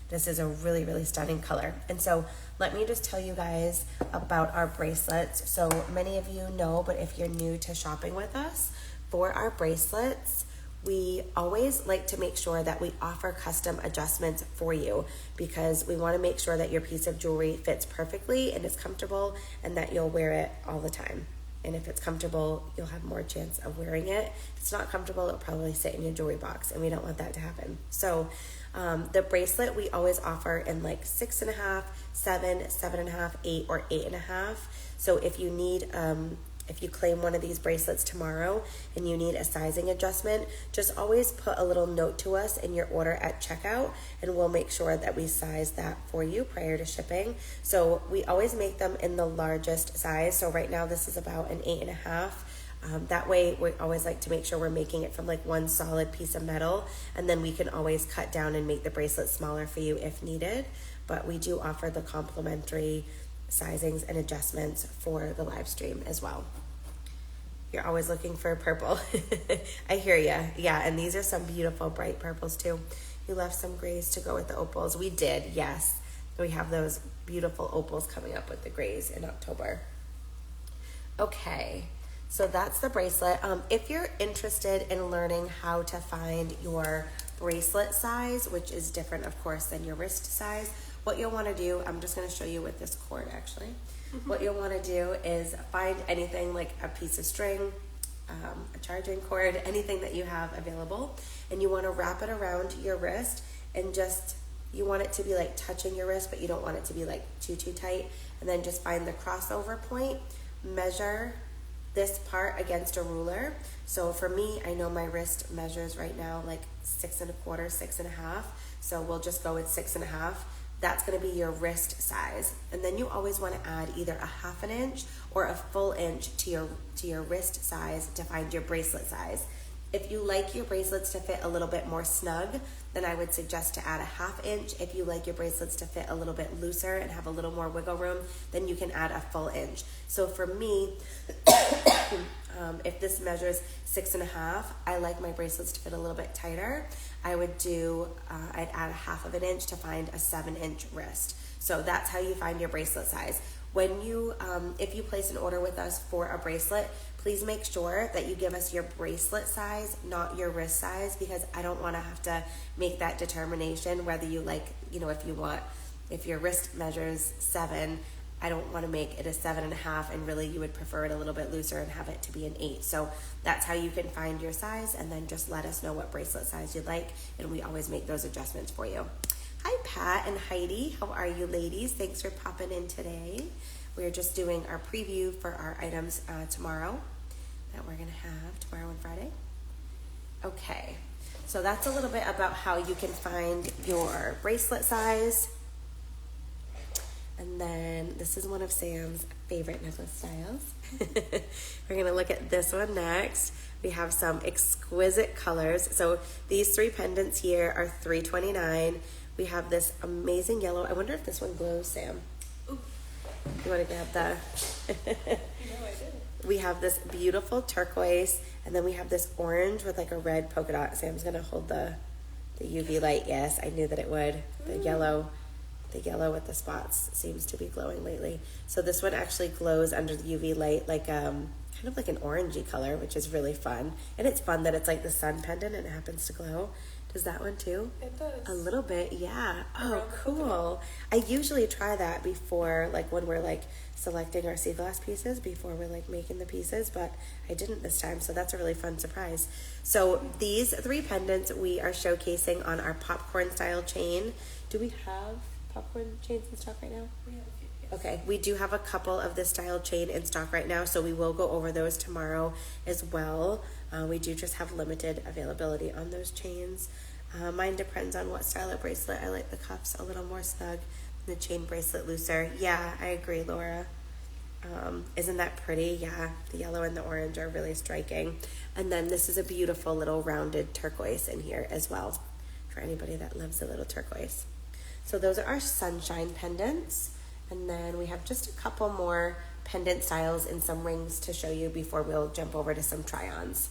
This is a really, really stunning color. And so let me just tell you guys about our bracelets. So many of you know, but if you're new to shopping with us, for our bracelets, we always like to make sure that we offer custom adjustments for you, because we want to make sure that your piece of jewelry fits perfectly and is comfortable, and that you'll wear it all the time. And if it's comfortable, you'll have more chance of wearing it. If it's not comfortable, it'll probably sit in your jewelry box, and we don't want that to happen. So the bracelet we always offer in like 6.5, 7, 7.5, 8, or 8.5. So if you need, if you claim one of these bracelets tomorrow and you need a sizing adjustment, just always put a little note to us in your order at checkout, and we'll make sure that we size that for you prior to shipping. So we always make them in the largest size. So right now this is about an 8.5. That way we always like to make sure we're making it from like one solid piece of metal, and then we can always cut down and make the bracelet smaller for you if needed. But we do offer the complimentary sizings and adjustments for the live stream as well. You're always looking for purple. I hear ya. Yeah, and these are some beautiful bright purples too. You left some grays to go with the opals. We did, yes. We have those beautiful opals coming up with the grays in October. Okay. So that's the bracelet. If you're interested in learning how to find your bracelet size, which is different, of course, than your wrist size, what you'll want to do, I'm just going to show you with this cord, actually. What you'll want to do is find anything like a piece of string, a charging cord, anything that you have available, and you want to wrap it around your wrist, and just, you want it to be like touching your wrist, but you don't want it to be like too tight. And then just find the crossover point, measure this part against a ruler. So for me, I know my wrist measures right now like 6.25, 6.5. So we'll just go with 6.5. That's going to be your wrist size. And then you always want to add either a 1/2 inch or a full inch to your wrist size to find your bracelet size. If you like your bracelets to fit a little bit more snug, then I would suggest to add a 1/2 inch. If you like your bracelets to fit a little bit looser and have a little more wiggle room, then you can add a full inch. So for me, if this measures 6.5, I like my bracelets to fit a little bit tighter. I would do, I'd add a 1/2 inch to find a 7-inch wrist. So that's how you find your bracelet size. When you, if you place an order with us for a bracelet, please make sure that you give us your bracelet size, not your wrist size, because I don't want to have to make that determination whether you like, you know, if your wrist measures 7, I don't want to make it a 7.5, and really you would prefer it a little bit looser and have it to be an 8. So that's how you can find your size, and then just let us know what bracelet size you'd like, and we always make those adjustments for you. Hi Pat and Heidi, how are you ladies? Thanks for popping in today. We're just doing our preview for our items tomorrow that we're gonna have tomorrow and Friday. Okay, so that's a little bit about how you can find your bracelet size. And then this is one of Sam's favorite necklace styles. We're gonna look at this one next. We have some exquisite colors. So these 3 pendants here are $3.29. We have this amazing yellow. I wonder if this one glows, Sam. Ooh. You wanna grab the? No, I didn't. We have this beautiful turquoise, and then we have this orange with like a red polka dot. Sam's gonna hold the UV light. Yes, I knew that it would. The yellow with the spots seems to be glowing lately. So this one actually glows under the UV light like kind of like an orangey color, which is really fun. And it's fun that it's like the sun pendant and it happens to glow. Does that one too? It does. A little bit, yeah. Oh, Around cool. I usually try that before, like when we're like selecting our sea glass pieces, before we're like making the pieces, but I didn't this time, so that's a really fun surprise. So these 3 pendants we are showcasing on our popcorn style chain. Do we have popcorn chains in stock right now? We have a few, yes. Okay, we do have a couple of this style chain in stock right now, so we will go over those tomorrow as well. We do just have limited availability on those chains. Mine depends on what style of bracelet. I like the cuffs a little more snug, the chain bracelet looser. Yeah, I agree, Laura. Isn't that pretty? Yeah, the yellow and the orange are really striking. And then this is a beautiful little rounded turquoise in here as well, for anybody that loves a little turquoise. So those are our sunshine pendants. And then we have just a couple more pendant styles and some rings to show you before we'll jump over to some try-ons.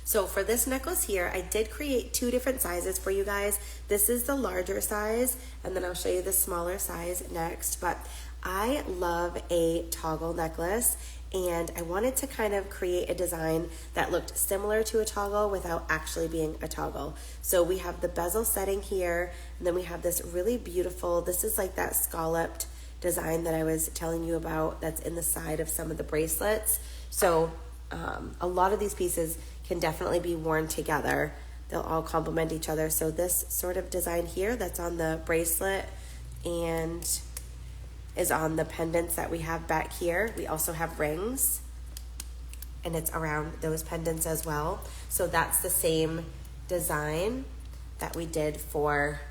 So for this necklace here, I did create 2 different sizes for you guys. This is the larger size, and then I'll show you the smaller size next. But I love a toggle necklace, and I wanted to kind of create a design that looked similar to a toggle without actually being a toggle. So we have the bezel setting here, and then we have this really beautiful, this is like that scalloped design that I was telling you about that's in the side of some of the bracelets. So a lot of these pieces can definitely be worn together. They'll all complement each other. So this sort of design here that's on the bracelet and is on the pendants that we have back here. We also have rings, and it's around those pendants as well. So that's the same design that we did for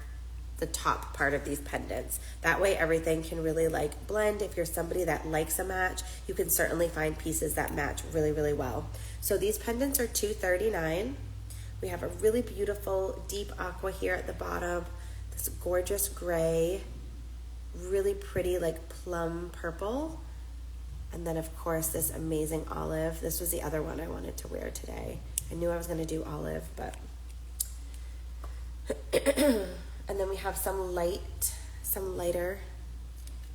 the top part of these pendants. That way everything can really like blend. If you're somebody that likes a match, you can certainly find pieces that match really, really well. So these pendants are $2.39. We have a really beautiful deep aqua here at the bottom, this gorgeous gray, really pretty like plum purple, and then of course this amazing olive. This was the other one I wanted to wear today. I knew I was going to do olive, but and then we have some lighter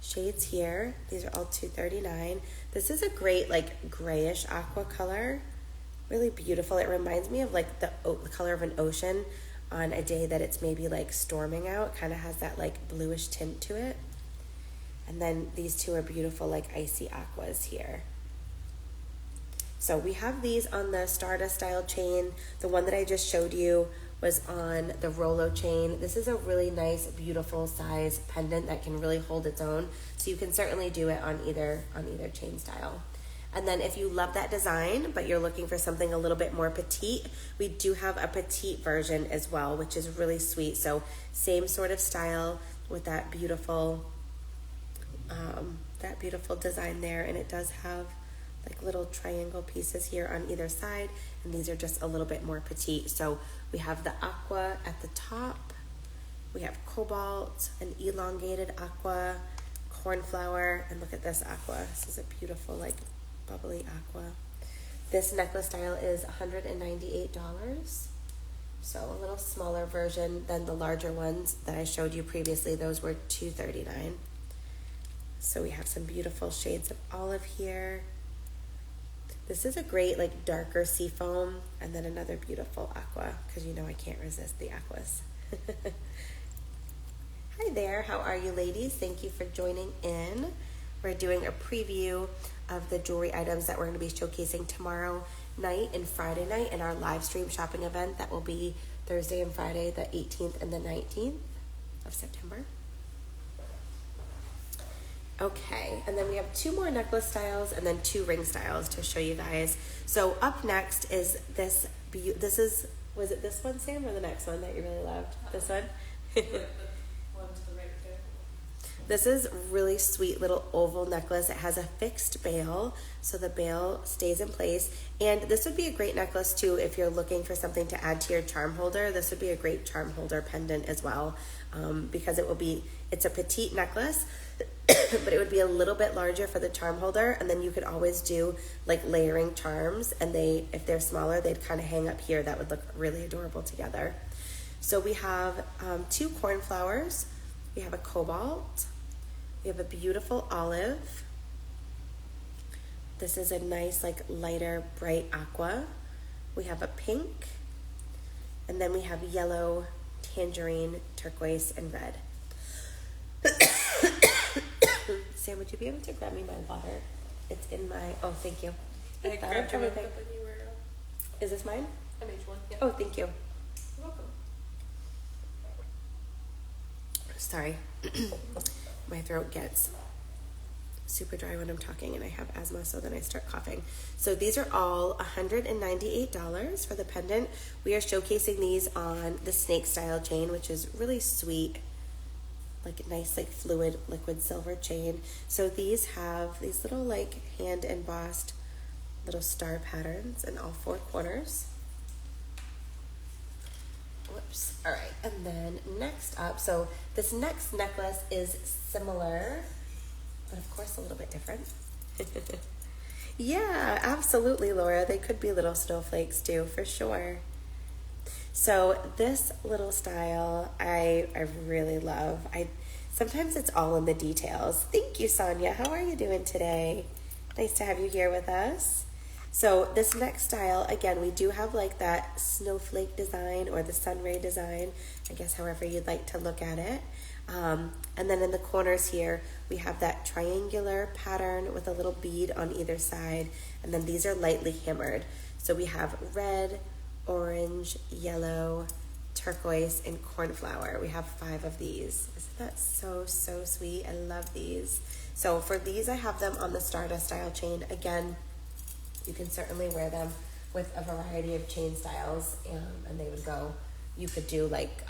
shades here. These are all $2.39. This is a great like grayish aqua color, really beautiful. It reminds me of like the color of an ocean on a day that it's maybe like storming out. Kind of has that like bluish tint to it. And then these 2 are beautiful like icy aquas here. So we have these on the Stardust style chain. The one that I just showed you was on the Rolo chain. This is a really nice, beautiful size pendant that can really hold its own. So you can certainly do it on either chain style. And then if you love that design, but you're looking for something a little bit more petite, we do have a petite version as well, which is really sweet. So same sort of style with that beautiful design there. And it does have like little triangle pieces here on either side. And these are just a little bit more petite. So we have the aqua at the top. We have cobalt, an elongated aqua, cornflower, and look at this aqua. This is a beautiful like bubbly aqua. This necklace style is $198. So a little smaller version than the larger ones that I showed you previously. Those were $239. So we have some beautiful shades of olive here. This is a great like darker sea foam, and then another beautiful aqua, because you know I can't resist the aquas. Hi there, how are you ladies? Thank you for joining in. We're doing a preview of the jewelry items that we're going to be showcasing tomorrow night and Friday night in our live stream shopping event that will be Thursday and Friday, the 18th and the 19th of September. Okay, and then we have 2 more necklace styles and then 2 ring styles to show you guys. So up next is this was it this one, Sam, or the next one that you really loved? This one? This is really sweet little oval necklace. It has a fixed bail, so the bail stays in place. And this would be a great necklace too if you're looking for something to add to your charm holder. This would be a great charm holder pendant as well, because it's a petite necklace, but it would be a little bit larger for the charm holder. And then you could always do like layering charms, and if they're smaller, they'd kind of hang up here. That would look really adorable together. So we have 2 cornflowers. We have a cobalt. We have a beautiful olive. This is a nice, like, lighter, bright aqua. We have a pink. And then we have yellow, tangerine, turquoise, and red. Sam, would you be able to grab me my water? It's in my... Oh, thank you. I grabbed you one, but then you were... Is this mine? I made you one, yeah. Oh, thank you. You're welcome. Sorry. My throat gets super dry when I'm talking and I have asthma, so then I start coughing. So these are all $198 for the pendant. We are showcasing these on the snake style chain, which is really sweet, like a nice like fluid liquid silver chain. So these have these little like hand embossed little star patterns in all 4 corners. Whoops. All right, and then next up, so this next necklace is similar, but of course a little bit different. Yeah, absolutely, Laura. They could be little snowflakes too, for sure. So this little style I really love. Sometimes it's all in the details. Thank you, Sonia. How are you doing today? Nice to have you here with us. So this next style, again, we do have like that snowflake design or the sunray design, I guess however you'd like to look at it. And then in the corners here, we have that triangular pattern with a little bead on either side. And then these are lightly hammered. So we have red, orange, yellow, turquoise, and cornflower. We have 5 of these. Isn't that so, so sweet? I love these. So for these, I have them on the Stardust style chain. Again, you can certainly wear them with a variety of chain styles, and they would go. You could do like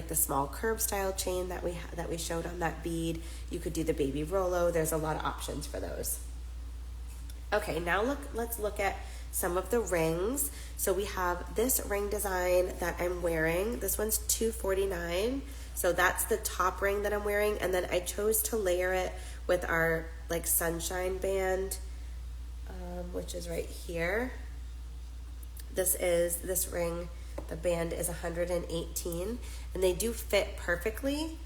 the small curb style chain that we showed on that bead. You could do the baby Rolo. There's a lot of options for those. Okay, now let's look at some of the rings. So we have this ring design that I'm wearing. This one's $249. So that's the top ring that I'm wearing, and then I chose to layer it with our like sunshine band, which is right here. This ring, the band is $118, and they do fit perfectly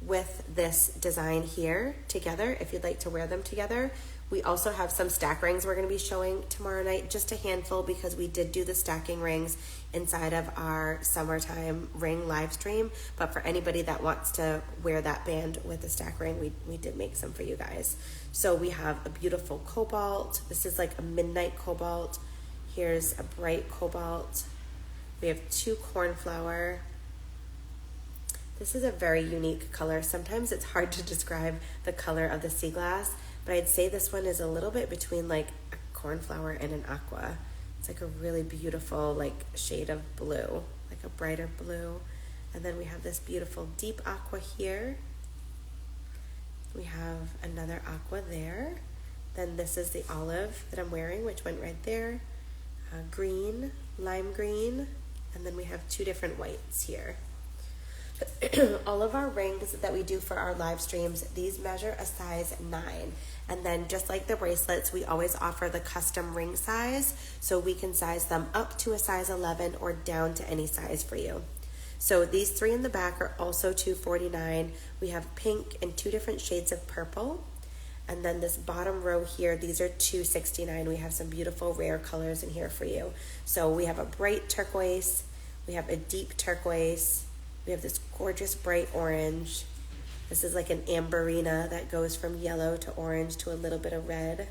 with this design here together if you'd like to wear them together. We also have some stack rings we're going to be showing tomorrow night, just a handful, because we did do the stacking rings inside of our summertime ring live stream. But for anybody that wants to wear that band with a stack ring, we did make some for you guys. So we have a beautiful cobalt. This is like a midnight cobalt. Here's a bright cobalt. We have 2 cornflower. This is a very unique color. Sometimes it's hard to describe the color of the sea glass, but I'd say this one is a little bit between like a cornflower and an aqua. It's like a really beautiful like shade of blue, like a brighter blue. And then we have this beautiful deep aqua here. We have another aqua there. Then this is the olive that I'm wearing, which went right there. Green, lime green, and then we have 2 different whites here. All of our rings that we do for our live streams, these measure a size 9. And then just like the bracelets, we always offer the custom ring size, so we can size them up to a size 11 or down to any size for you. So these three in the back are also $249. We have pink and 2 different shades of purple. And then this bottom row here, these are $269. We have some beautiful rare colors in here for you. So we have a bright turquoise, we have a deep turquoise, we have this gorgeous bright orange. This is like an amberina that goes from yellow to orange to a little bit of red.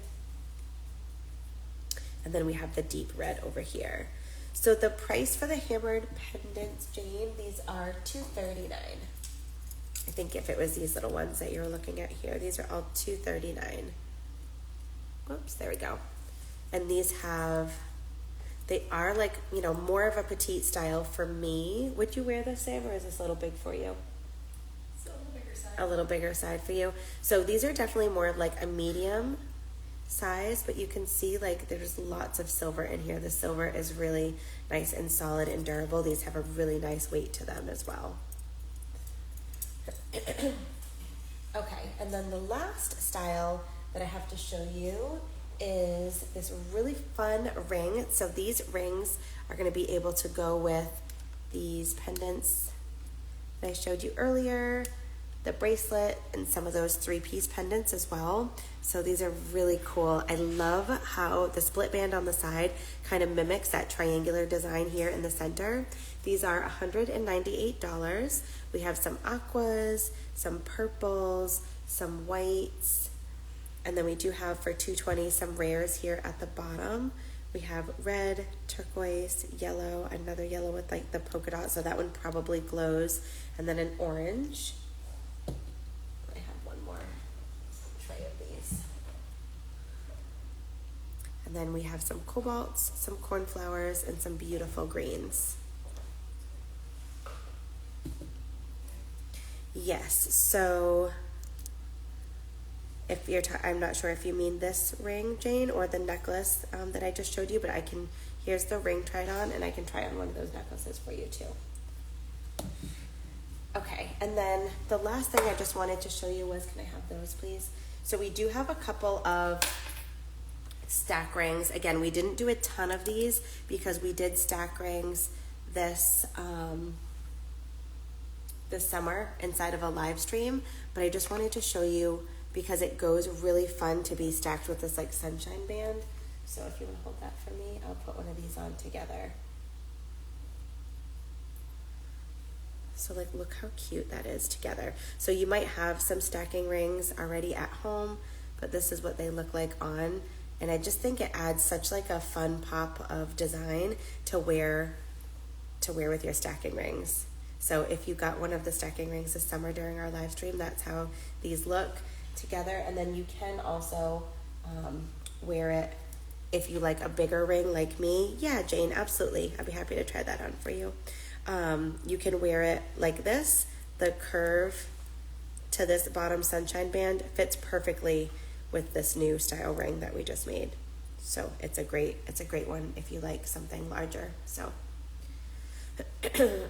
And then we have the deep red over here. So the price for the hammered pendants, Jane, these are $239. I think if it was these little ones that you're looking at here, these are all $239. Whoops, there we go. And these they are like, you know, more of a petite style for me. Would you wear this, Sam, or is this a little big for you? It's a little bigger side. A little bigger side for you. So these are definitely more of like a medium size, but you can see like there's lots of silver in here. The silver is really nice and solid and durable. These have a really nice weight to them as well. Okay, and then the last style that I have to show you is this really fun ring. So these rings are going to be able to go with these pendants that I showed you earlier, the bracelet, and some of those 3-piece pendants as well. So these are really cool. I love how the split band on the side kind of mimics that triangular design here in the center. These are $198. We have some aquas, some purples, some whites, and then we do have for $220 some rares here at the bottom. We have red, turquoise, yellow, another yellow with like the polka dot, so that one probably glows, and then an orange. I have one more tray of these. And then we have some cobalts, some cornflowers, and some beautiful greens. Yes, so if you're, I'm not sure if you mean this ring, Jane, or the necklace that I just showed you, but here's the ring tried on, and I can try on one of those necklaces for you too. Okay, and then the last thing I just wanted to show you was, can I have those please? So we do have a couple of stack rings. Again, we didn't do a ton of these because we did stack rings this summer inside of a live stream, but I just wanted to show you because it goes really fun to be stacked with this like sunshine band. So if you want to hold that for me, I'll put one of these on together. So like, look how cute that is together. So you might have some stacking rings already at home, but this is what they look like on. And I just think it adds such like a fun pop of design to wear with your stacking rings. So if you got one of the stacking rings this summer during our live stream, that's how these look together. And then you can also wear it if you like a bigger ring like me. Yeah, Jane, absolutely. I'd be happy to try that on for you. You can wear it like this. The curve to this bottom sunshine band fits perfectly with this new style ring that we just made. So it's a great one if you like something larger. So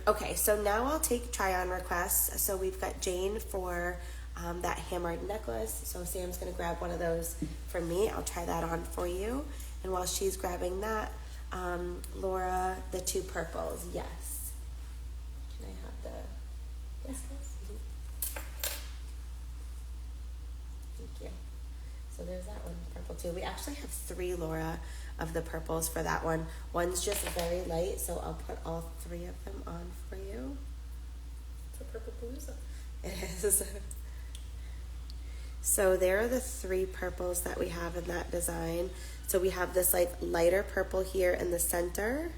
okay, so now I'll take try-on requests. So we've got Jane for that hammered necklace. So Sam's gonna grab one of those for me. I'll try that on for you. And while she's grabbing that, Laura, the 2 purples. Yes. Can I have the? Yes, please. Thank you. So there's that one, purple too. We actually have 3, Laura, of the purples for that one. One's just very light, so I'll put all 3 of them on for you. It's a purple palooza. It is. So there are the 3 purples that we have in that design. So we have this like lighter purple here in the center.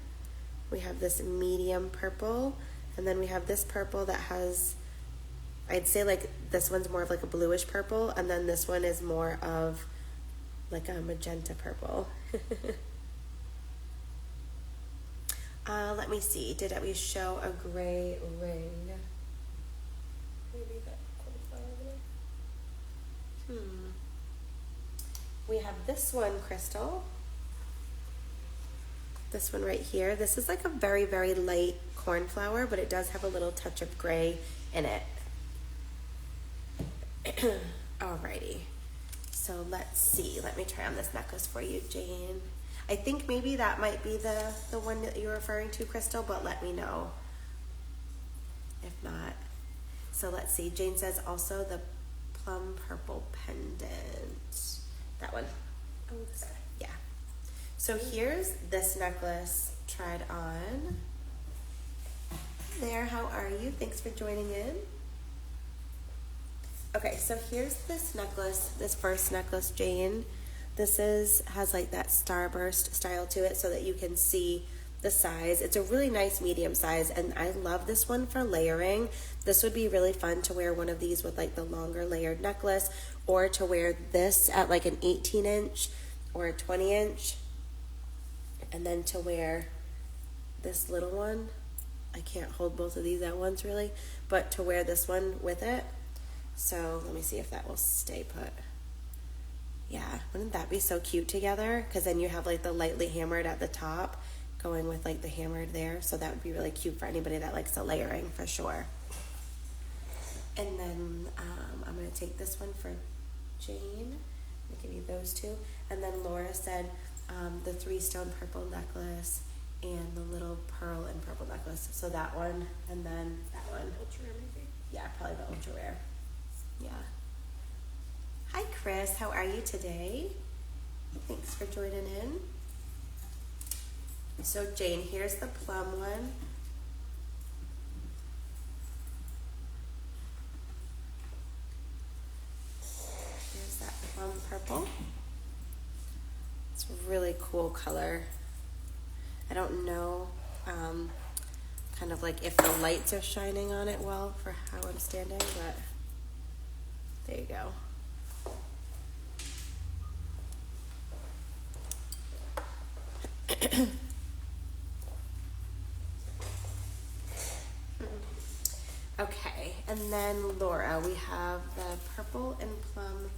We have this medium purple, and then we have this purple that has, I'd say like this one's more of like a bluish purple, and then this one is more of like a magenta purple. Let me see. Did we show a gray ring? Maybe that cornflower there. We have this one, Crystal. This one right here. This is like a very, very light cornflower, but it does have a little touch of gray in it. Alrighty. So let's see. Let me try on this necklace for you, Jane. I think maybe that might be the one that you're referring to, Crystal, but let me know if not. So let's see. Jane says also the plum purple pendant. That one. Oh, this guy. Yeah. So here's this necklace tried on. There, how are you? Thanks for joining in. Okay, so here's this necklace, this first necklace, Jane. This has like that starburst style to it so that you can see the size. It's a really nice medium size, and I love this one for layering. This would be really fun to wear one of these with like the longer layered necklace, or to wear this at like an 18-inch or a 20-inch, and then to wear this little one. I can't hold both of these at once really, but to wear this one with it. So let me see if that will stay put. Yeah, wouldn't that be so cute together? Because then you have like the lightly hammered at the top going with like the hammered there. So that would be really cute for anybody that likes the layering for sure. And then I'm going to take this one for Jane. I'm going to give you those two. And then Laura said the 3-stone purple necklace and the little pearl and purple necklace. So that one, and then that one. Ultra rare maybe? Yeah, probably the ultra rare. Yeah. Hi, Chris. How are you today? Thanks for joining in. So, Jane, here's the plum one. Here's that plum purple. It's a really cool color. I don't know, kind of like if the lights are shining on it well for how I'm standing, but there you go. Okay, and then Laura, we have the purple and plum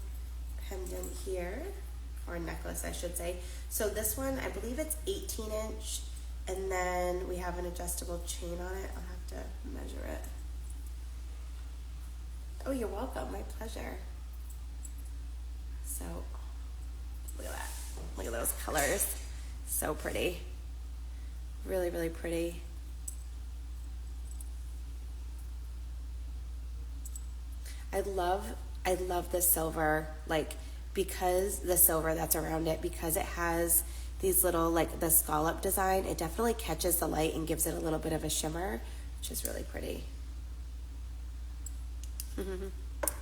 pendant here, or necklace I should say. So this one, I believe it's 18-inch, and then we have an adjustable chain on it. I'll have to measure it. Oh, you're welcome, my pleasure. So, look at that. Look at those colors. So pretty. Really, really pretty. I love the silver, like, because the silver that's around it, because it has these little, like, the scallop design, it definitely catches the light and gives it a little bit of a shimmer, which is really pretty.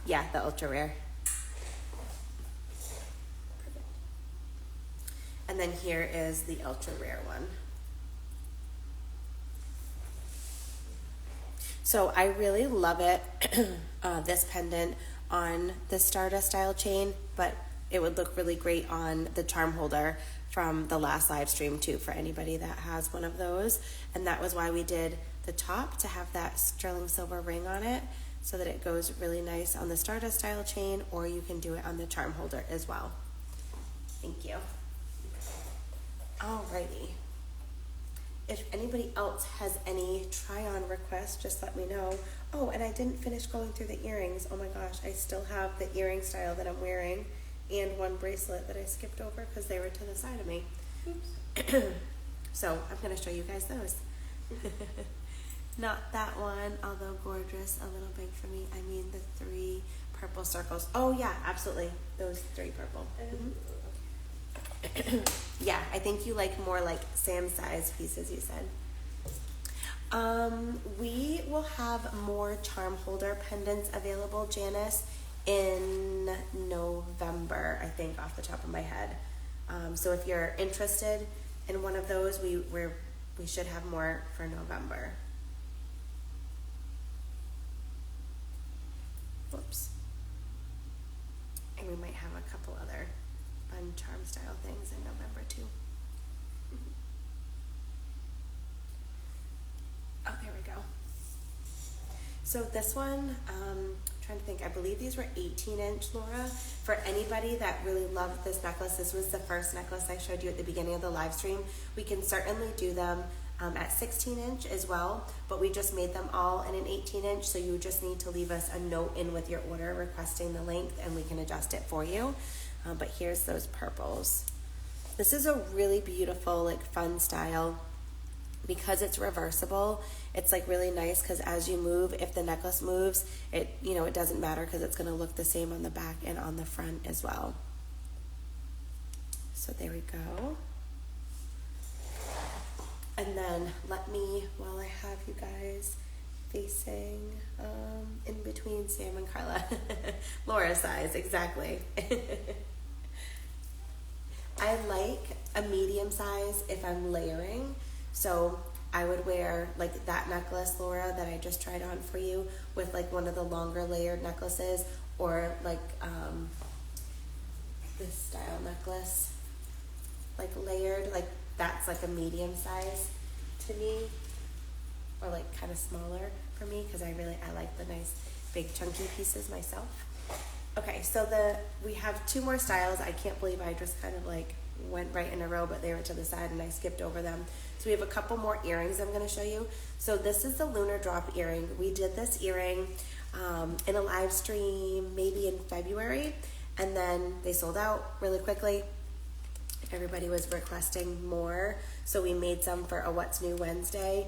Yeah, the ultra rare. Perfect. And then here is the ultra rare one. So I really love it, this pendant on the Stardust style chain, but it would look really great on the charm holder from the last live stream too, for anybody that has one of those. And that was why we did the top, to have that sterling silver ring on it, so that it goes really nice on the Stardust style chain, or you can do it on the charm holder as well. Thank you. Alrighty. If anybody else has any try-on requests, just let me know. Oh, and I didn't finish going through the earrings. Oh my gosh, I still have the earring style that I'm wearing, and one bracelet that I skipped over because they were to the side of me. Oops. So I'm going to show you guys those. Not that one, although gorgeous, a little big for me. I mean the 3 purple circles. Oh yeah, absolutely. Those 3 purple. Yeah, I think you like more like Sam size pieces, you said. We will have more charm holder pendants available, Janice, in November, I think, off the top of my head. So if you're interested in one of those, we should have more for November. Whoops. And we might have a couple other fun charm style things in November too. Oh, there we go. So this one, trying to think, I believe these were 18-inch, Laura. For anybody that really loved this necklace, this was the first necklace I showed you at the beginning of the live stream. We can certainly do them at 16-inch as well, but we just made them all in an 18-inch, so you just need to leave us a note in with your order requesting the length, and we can adjust it for you. but here's those purples. This is a really beautiful, like fun style. Because it's reversible, it's like really nice because as you move, if the necklace moves, it, you know, it doesn't matter because it's going to look the same on the back and on the front as well. So there we go. And then let me, while I have you guys facing in between Sam and Carla, Laura's size, exactly. I like a medium size if I'm layering. So I would wear like that necklace, Laura, that I just tried on for you with like one of the longer layered necklaces, or like this style necklace, like layered, like that's like a medium size to me, or like kind of smaller for me because I like the nice big chunky pieces myself. Okay, so we have two more styles. I can't believe I just kind of like went right in a row, but they were to the side and I skipped over them. So we have a couple more earrings I'm going to show you. So this is the lunar drop earring. We did this earring in a live stream maybe in February, and then they sold out really quickly. Everybody was requesting more, so we made some for a What's New Wednesday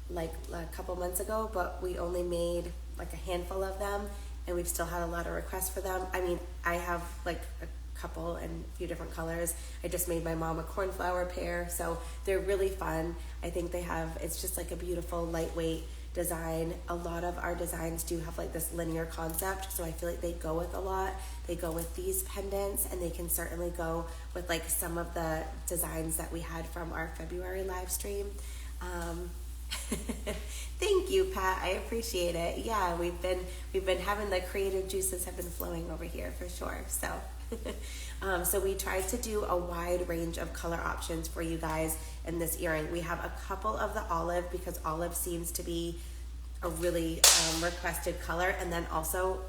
like a couple months ago, but we only made like a handful of them, and we've still had a lot of requests for them. I mean, I have like a couple and a few different colors. I just made my mom a cornflower pair, so they're really fun. I think it's just like a beautiful lightweight design. A lot of our designs do have like this linear concept, so I feel like they go with a lot. They go with these pendants, and they can certainly go with like some of the designs that we had from our February live stream. Thank you, Pat. I appreciate it. Yeah, we've been having the creative juices have been flowing over here for sure. So so we tried to do a wide range of color options for you guys in this earring. We have a couple of the olive because olive seems to be a really requested color, and then also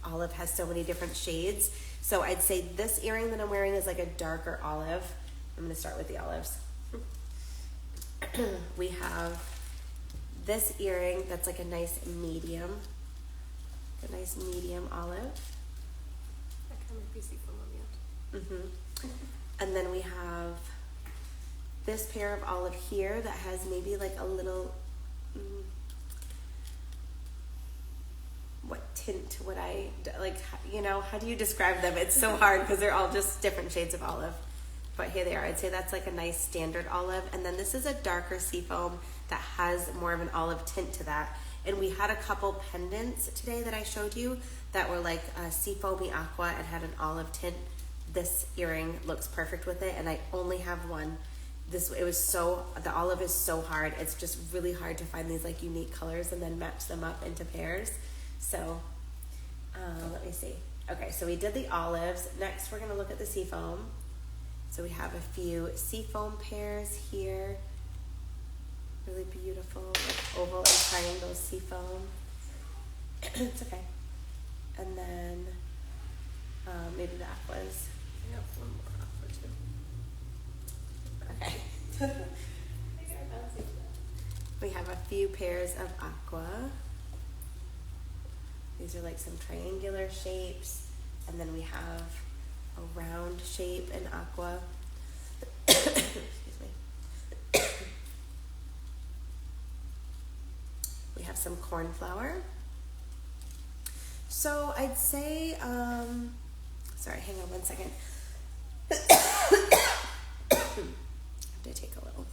olive has so many different shades. So I'd say this earring that I'm wearing is like a darker olive. I'm going to start with the olives. We have this earring that's like a nice medium olive. And then we have this pair of olive here that has maybe like a little what tint would I like, you know, how do you describe them? It's so hard because they're all just different shades of olive, but here they are. I'd say that's like a nice standard olive. And then this is a darker seafoam that has more of an olive tint to that. And we had a couple pendants today that I showed you that were like a seafoamy aqua and had an olive tint. This earring looks perfect with it, and I only have one. The olive is so hard. It's just really hard to find these like unique colors and then match them up into pairs. So let me see. Okay, so we did the olives. Next, we're gonna look at the seafoam. So we have a few seafoam pairs here. Really beautiful, like oval and triangle seafoam. It's okay. And then maybe the aquas. I have one more aqua too. Okay. We have a few pairs of aqua. These are like some triangular shapes, and then we have a round shape in aqua. Excuse me. We have some cornflower. So I'd say, sorry, hang on one second. I have to take a little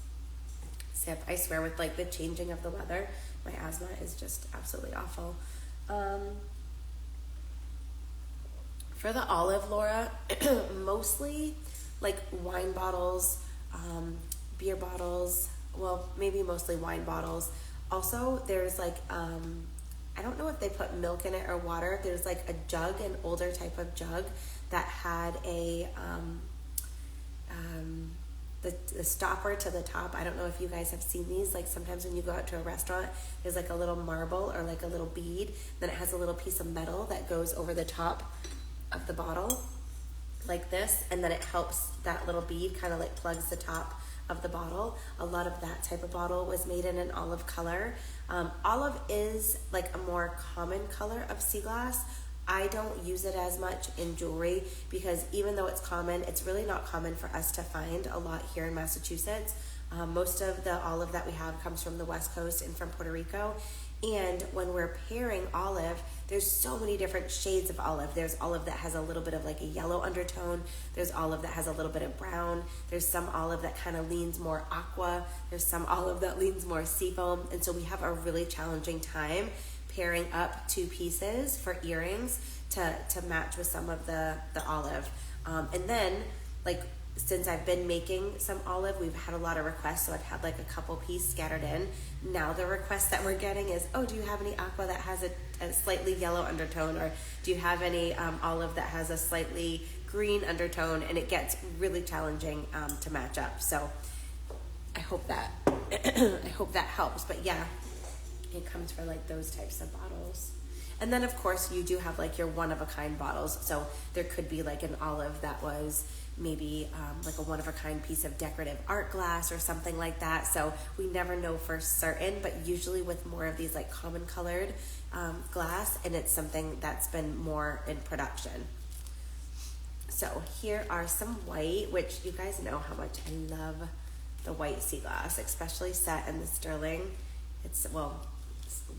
sip. I swear, with like the changing of the weather, my asthma is just absolutely awful. For the olive, Laura, mostly like wine bottles, beer bottles, well, maybe mostly wine bottles. Also, there's like, I don't know if they put milk in it or water. There's like a jug, an older type of jug that had a, the stopper to the top. I don't know if you guys have seen these. Like sometimes when you go out to a restaurant, there's like a little marble or like a little bead. Then it has a little piece of metal that goes over the top of the bottle like this. And then it helps that little bead kind of like plugs the top of the bottle. A lot of that type of bottle was made in an olive color. Olive is like a more common color of sea glass. I don't use it as much in jewelry because even though it's common, it's really not common for us to find a lot here in Massachusetts. Most of the olive that we have comes from the West Coast and from Puerto Rico. And when we're pairing olive, there's so many different shades of olive. There's olive that has a little bit of like a yellow undertone. There's olive that has a little bit of brown. There's some olive that kind of leans more aqua. There's some olive that leans more seafoam. And so we have a really challenging time pairing up two pieces for earrings to match with some of the olive. And then, like, since I've been making some olive, we've had a lot of requests, so I've had like a couple pieces scattered in. Now the request that we're getting is, oh, do you have any aqua that has a slightly yellow undertone, or do you have any olive that has a slightly green undertone? And it gets really challenging to match up. So I hope that I hope that helps. But yeah, it comes for like those types of bottles. And then of course you do have like your one-of-a-kind bottles. So there could be like an olive that was maybe like a one-of-a-kind piece of decorative art glass or something like that. So we never know for certain, but usually with more of these like common colored glass, and it's something that's been more in production. So here are some white, which you guys know how much I love the white sea glass, especially set in the sterling. It's, well,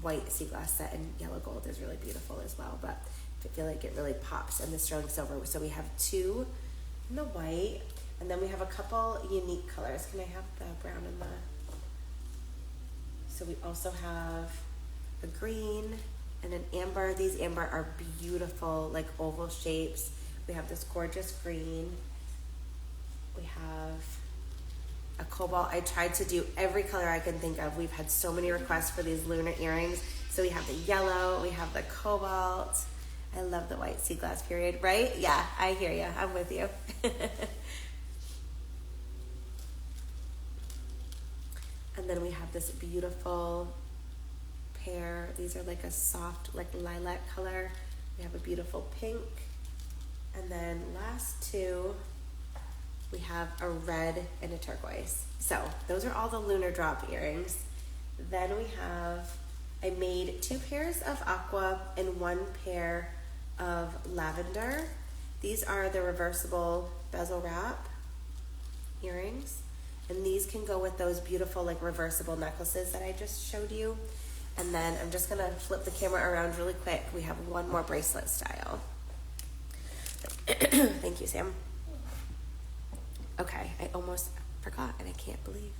white sea glass set in yellow gold is really beautiful as well, but I feel like it really pops in the sterling silver. So we have two in the white, and then we have a couple unique colors. Can I have the brown and the... So we also have a green and an amber. These amber are beautiful, like oval shapes. We have this gorgeous green. We have a cobalt. I tried to do every color I can think of. We've had so many requests for these lunar earrings. So we have the yellow, we have the cobalt. I love the white sea glass period, right? Yeah, I hear you. I'm with you. And then we have this beautiful pair. These are like a soft, like lilac color. We have a beautiful pink. And then last two, we have a red and a turquoise. So those are all the lunar drop earrings. Then we have, I made two pairs of aqua and one pair of lavender. These are the reversible bezel wrap earrings. And these can go with those beautiful like reversible necklaces that I just showed you. And then I'm just gonna flip the camera around really quick. We have one more bracelet style. Thank you, Sam. Okay, I almost forgot, and I can't believe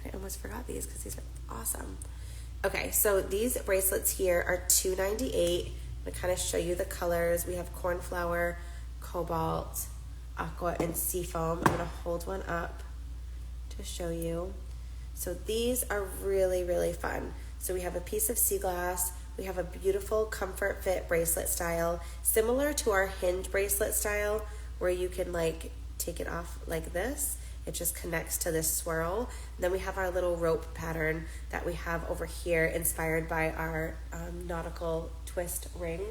I almost forgot these because these are awesome. Okay, so these bracelets here are $2.98. I'm gonna kind of show you the colors. We have cornflower, cobalt, aqua, and seafoam. I'm gonna hold one up to show you. So these are really, really fun. So we have a piece of sea glass. We have a beautiful comfort fit bracelet style, similar to our hinge bracelet style, where you can like take it off like this. It just connects to this swirl. And then we have our little rope pattern that we have over here, inspired by our nautical twist ring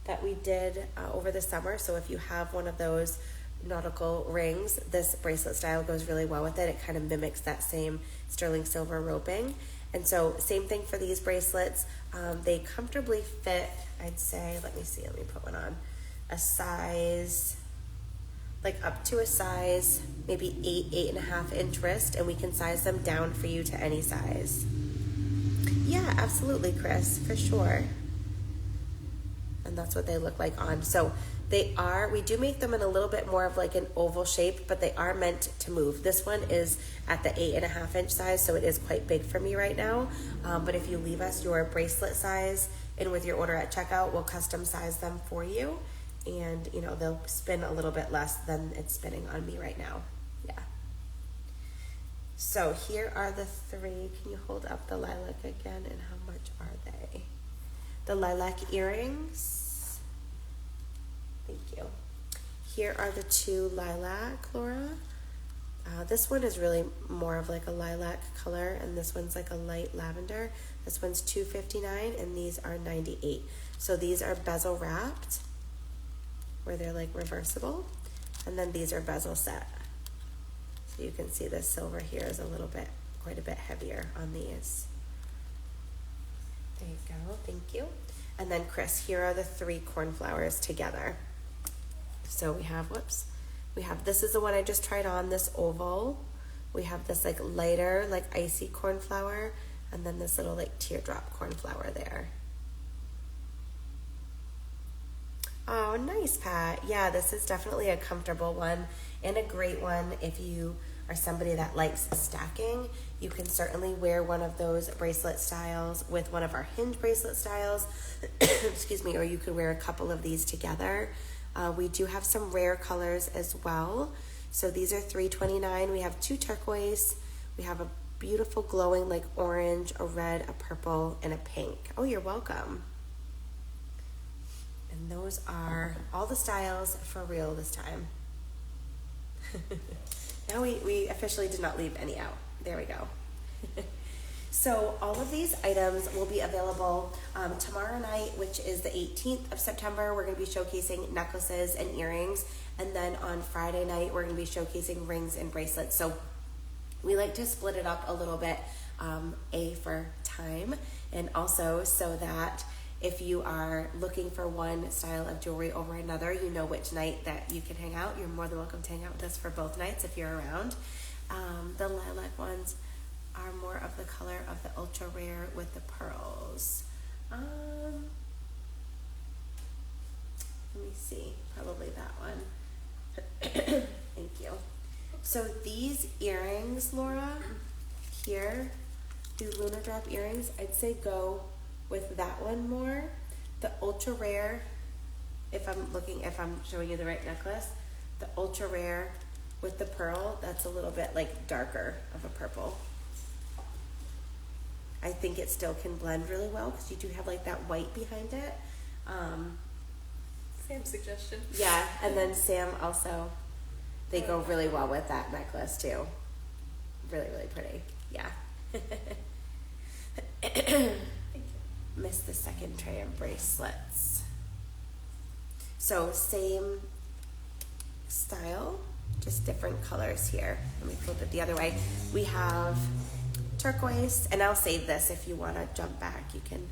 that we did over the summer. So if you have one of those nautical rings, this bracelet style goes really well with it. It kind of mimics that same sterling silver roping. And so same thing for these bracelets. They comfortably fit, I'd say, let me put one on, a size, like up to a size, maybe 8.5 inch wrist, and we can size them down for you to any size. Yeah, absolutely, Chris, for sure. And that's what they look like on. So we do make them in a little bit more of like an oval shape, but they are meant to move. This one is at the 8.5 inch size, so it is quite big for me right now. But if you leave us your bracelet size and with your order at checkout, we'll custom size them for you. And you know, they'll spin a little bit less than it's spinning on me right now. Yeah. So here are the three. Can you hold up the lilac again? And how much are they? The lilac earrings. Thank you. Here are the two lilac, Laura. This one is really more of like a lilac color, and this one's like a light lavender. This one's $2.59, and these are $98. So these are bezel wrapped, where they're like reversible, and then these are bezel set. So you can see the silver here is quite a bit heavier on these. There you go, thank you. And then Chris, here are the 3 cornflowers together. So we have, this is the one I just tried on, this oval. We have this like lighter, like icy cornflower, and then this little like teardrop cornflower there. Oh, nice, Pat. Yeah, this is definitely a comfortable one and a great one if you are somebody that likes stacking. You can certainly wear one of those bracelet styles with one of our hinge bracelet styles, excuse me, or you could wear a couple of these together. We do have some rare colors as well. So these are $3.29. We have 2 turquoise. We have a beautiful glowing like orange, a red, a purple, and a pink. Oh, you're welcome. And those are all the styles for real this time. Now we officially did not leave any out. There we go. So all of these items will be available tomorrow night, which is the 18th of September. We're going to be showcasing necklaces and earrings. And then on Friday night, we're going to be showcasing rings and bracelets. So we like to split it up a little bit, A, for time, and also so that if you are looking for one style of jewelry over another, you know which night that you can hang out. You're more than welcome to hang out with us for both nights if you're around. The lilac ones are more of the color of the ultra rare with the pearls. Let me see, probably that one. Thank you. So these earrings, Laura, here, these lunar drop earrings, I'd say go with that one more. The ultra rare, if I'm showing you the right necklace, the ultra rare with the pearl, that's a little bit like darker of a purple. I think it still can blend really well because you do have like that white behind it. Same suggestion. Yeah, and then Sam also, they go really well with that necklace too. Really, really pretty. Yeah. Missed the second tray of bracelets. So same style, just different colors here. Let me flip it the other way. We have turquoise, and I'll save this if you want to jump back. You can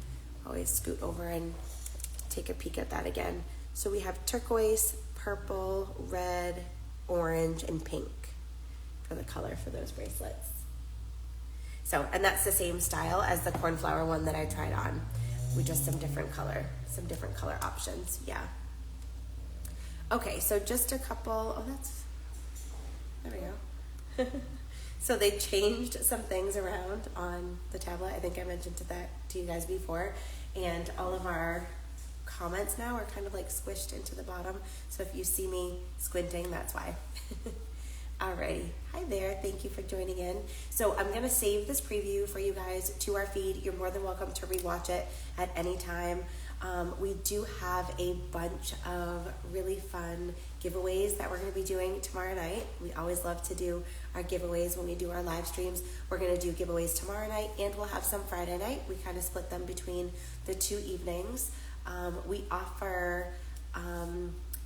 always scoot over and take a peek at that again. So we have turquoise, purple, red, orange, and pink for the color for those bracelets. So, and that's the same style as the cornflower one that I tried on. We just some different color options. Yeah. Okay, so just a couple, there we go. So they changed some things around on the tablet. I think I mentioned that to you guys before. And all of our comments now are kind of like squished into the bottom. So if you see me squinting, that's why. Alrighty, hi there, thank you for joining in. So I'm gonna save this preview for you guys to our feed. You're more than welcome to rewatch it at any time. We do have a bunch of really fun giveaways that we're gonna be doing tomorrow night. We always love to do our giveaways when we do our live streams. We're gonna do giveaways tomorrow night, and we'll have some Friday night. We kind of split them between the 2 evenings. We offer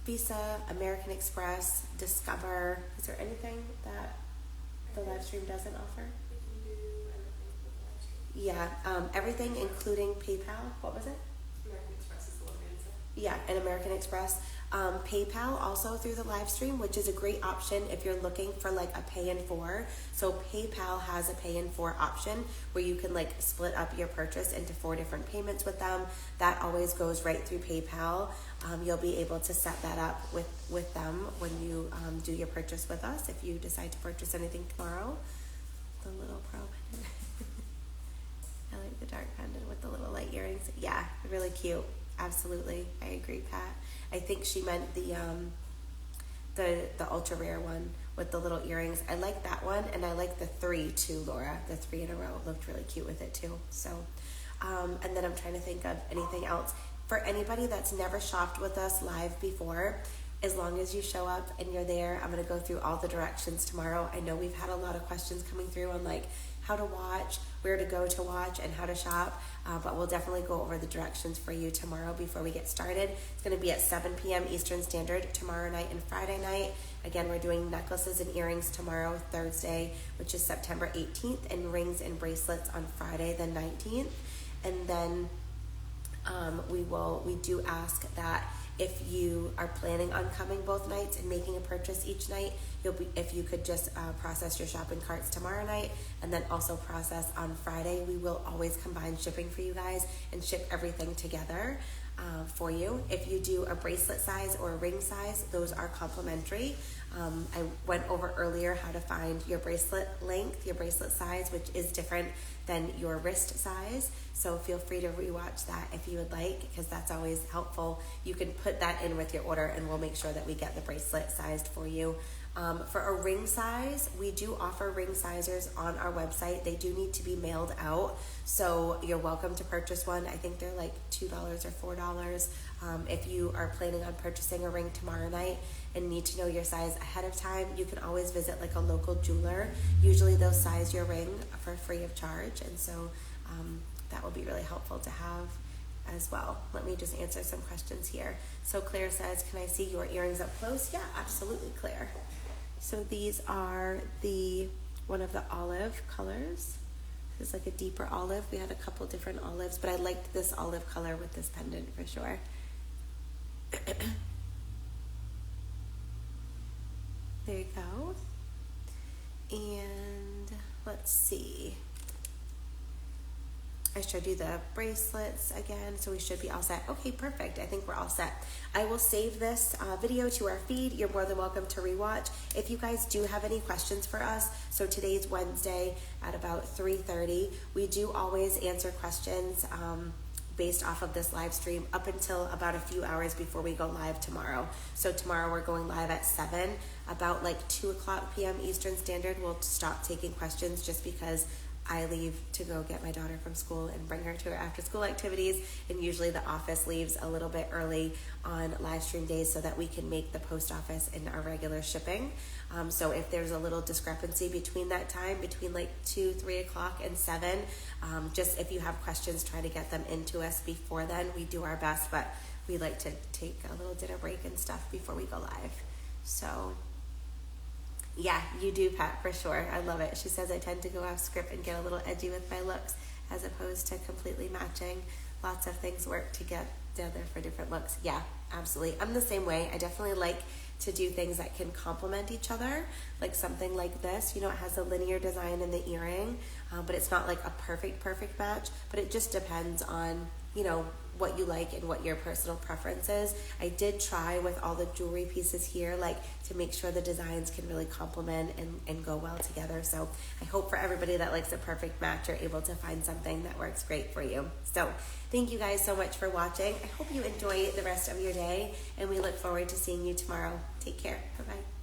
Visa, American Express, Discover. Is there anything that the live stream doesn't offer? Yeah, everything including PayPal. What was it? American Express is the one answer. Yeah, and American Express. PayPal also through the live stream, which is a great option if you're looking for like a pay in 4. So PayPal has a pay in 4 option where you can like split up your purchase into 4 different payments with them. That always goes right through PayPal. You'll be able to set that up with them when you do your purchase with us if you decide to purchase anything tomorrow. The little pearl pendant. I like the dark pendant with the little light earrings. Yeah, really cute. Absolutely, I agree, Pat. I think she meant the ultra rare one with the little earrings. I like that one, and I like the 3 too, Laura. The 3 in a row looked really cute with it too. So, and then I'm trying to think of anything else. For anybody that's never shopped with us live before, as long as you show up and you're there, I'm gonna go through all the directions tomorrow. I know we've had a lot of questions coming through on like how to watch, where to go to watch, and how to shop, but we'll definitely go over the directions for you tomorrow before we get started. It's gonna be at 7 p.m. Eastern Standard tomorrow night and Friday night. Again, we're doing necklaces and earrings tomorrow, Thursday, which is September 18th, and rings and bracelets on Friday the 19th. And then We do ask that if you are planning on coming both nights and making a purchase each night, if you could just process your shopping carts tomorrow night and then also process on Friday. We will always combine shipping for you guys and ship everything together for you. If you do a bracelet size or a ring size, those are complimentary. I went over earlier how to find your bracelet length, your bracelet size, which is different than your wrist size. So feel free to rewatch that if you would like, because that's always helpful. You can put that in with your order and we'll make sure that we get the bracelet sized for you. For a ring size, we do offer ring sizers on our website. They do need to be mailed out, so you're welcome to purchase one. I think they're like $2 or $4. If you are planning on purchasing a ring tomorrow night and need to know your size ahead of time, you can always visit like a local jeweler. Usually they'll size your ring for free of charge, and so that will be really helpful to have as well. Let me just answer some questions here. So Claire says, can I see your earrings up close? Yeah, absolutely, Claire. So these are one of the olive colors. This is like a deeper olive. We had a couple different olives, but I liked this olive color with this pendant for sure. There you go. And let's see. I showed you the bracelets again, so we should be all set. Okay, perfect. I think we're all set. I will save this video to our feed. You're more than welcome to rewatch. If you guys do have any questions for us, so today's Wednesday at about 3:30. We do always answer questions based off of this live stream up until about a few hours before we go live tomorrow. So tomorrow we're going live at 7. About like 2:00 p.m. Eastern Standard, we'll stop taking questions just because I leave to go get my daughter from school and bring her to her after school activities, and usually the office leaves a little bit early on live stream days so that we can make the post office in our regular shipping. So if there's a little discrepancy between that time, between like 2, 3 o'clock and 7, just if you have questions, try to get them into us before then. We do our best, but we like to take a little dinner break and stuff before we go live. So yeah, you do, Pat, for sure. I love it. She says, I tend to go off script and get a little edgy with my looks as opposed to completely matching. Lots of things work together for different looks. Yeah, absolutely. I'm the same way. I definitely like to do things that can complement each other, like something like this. You know, it has a linear design in the earring, but it's not like a perfect match, but it just depends on, you know, what you like and what your personal preference is. I did try with all the jewelry pieces here, like to make sure the designs can really complement and go well together. So I hope for everybody that likes a perfect match, you're able to find something that works great for you. So thank you guys so much for watching. I hope you enjoy the rest of your day, and we look forward to seeing you tomorrow. Take care. Bye-bye.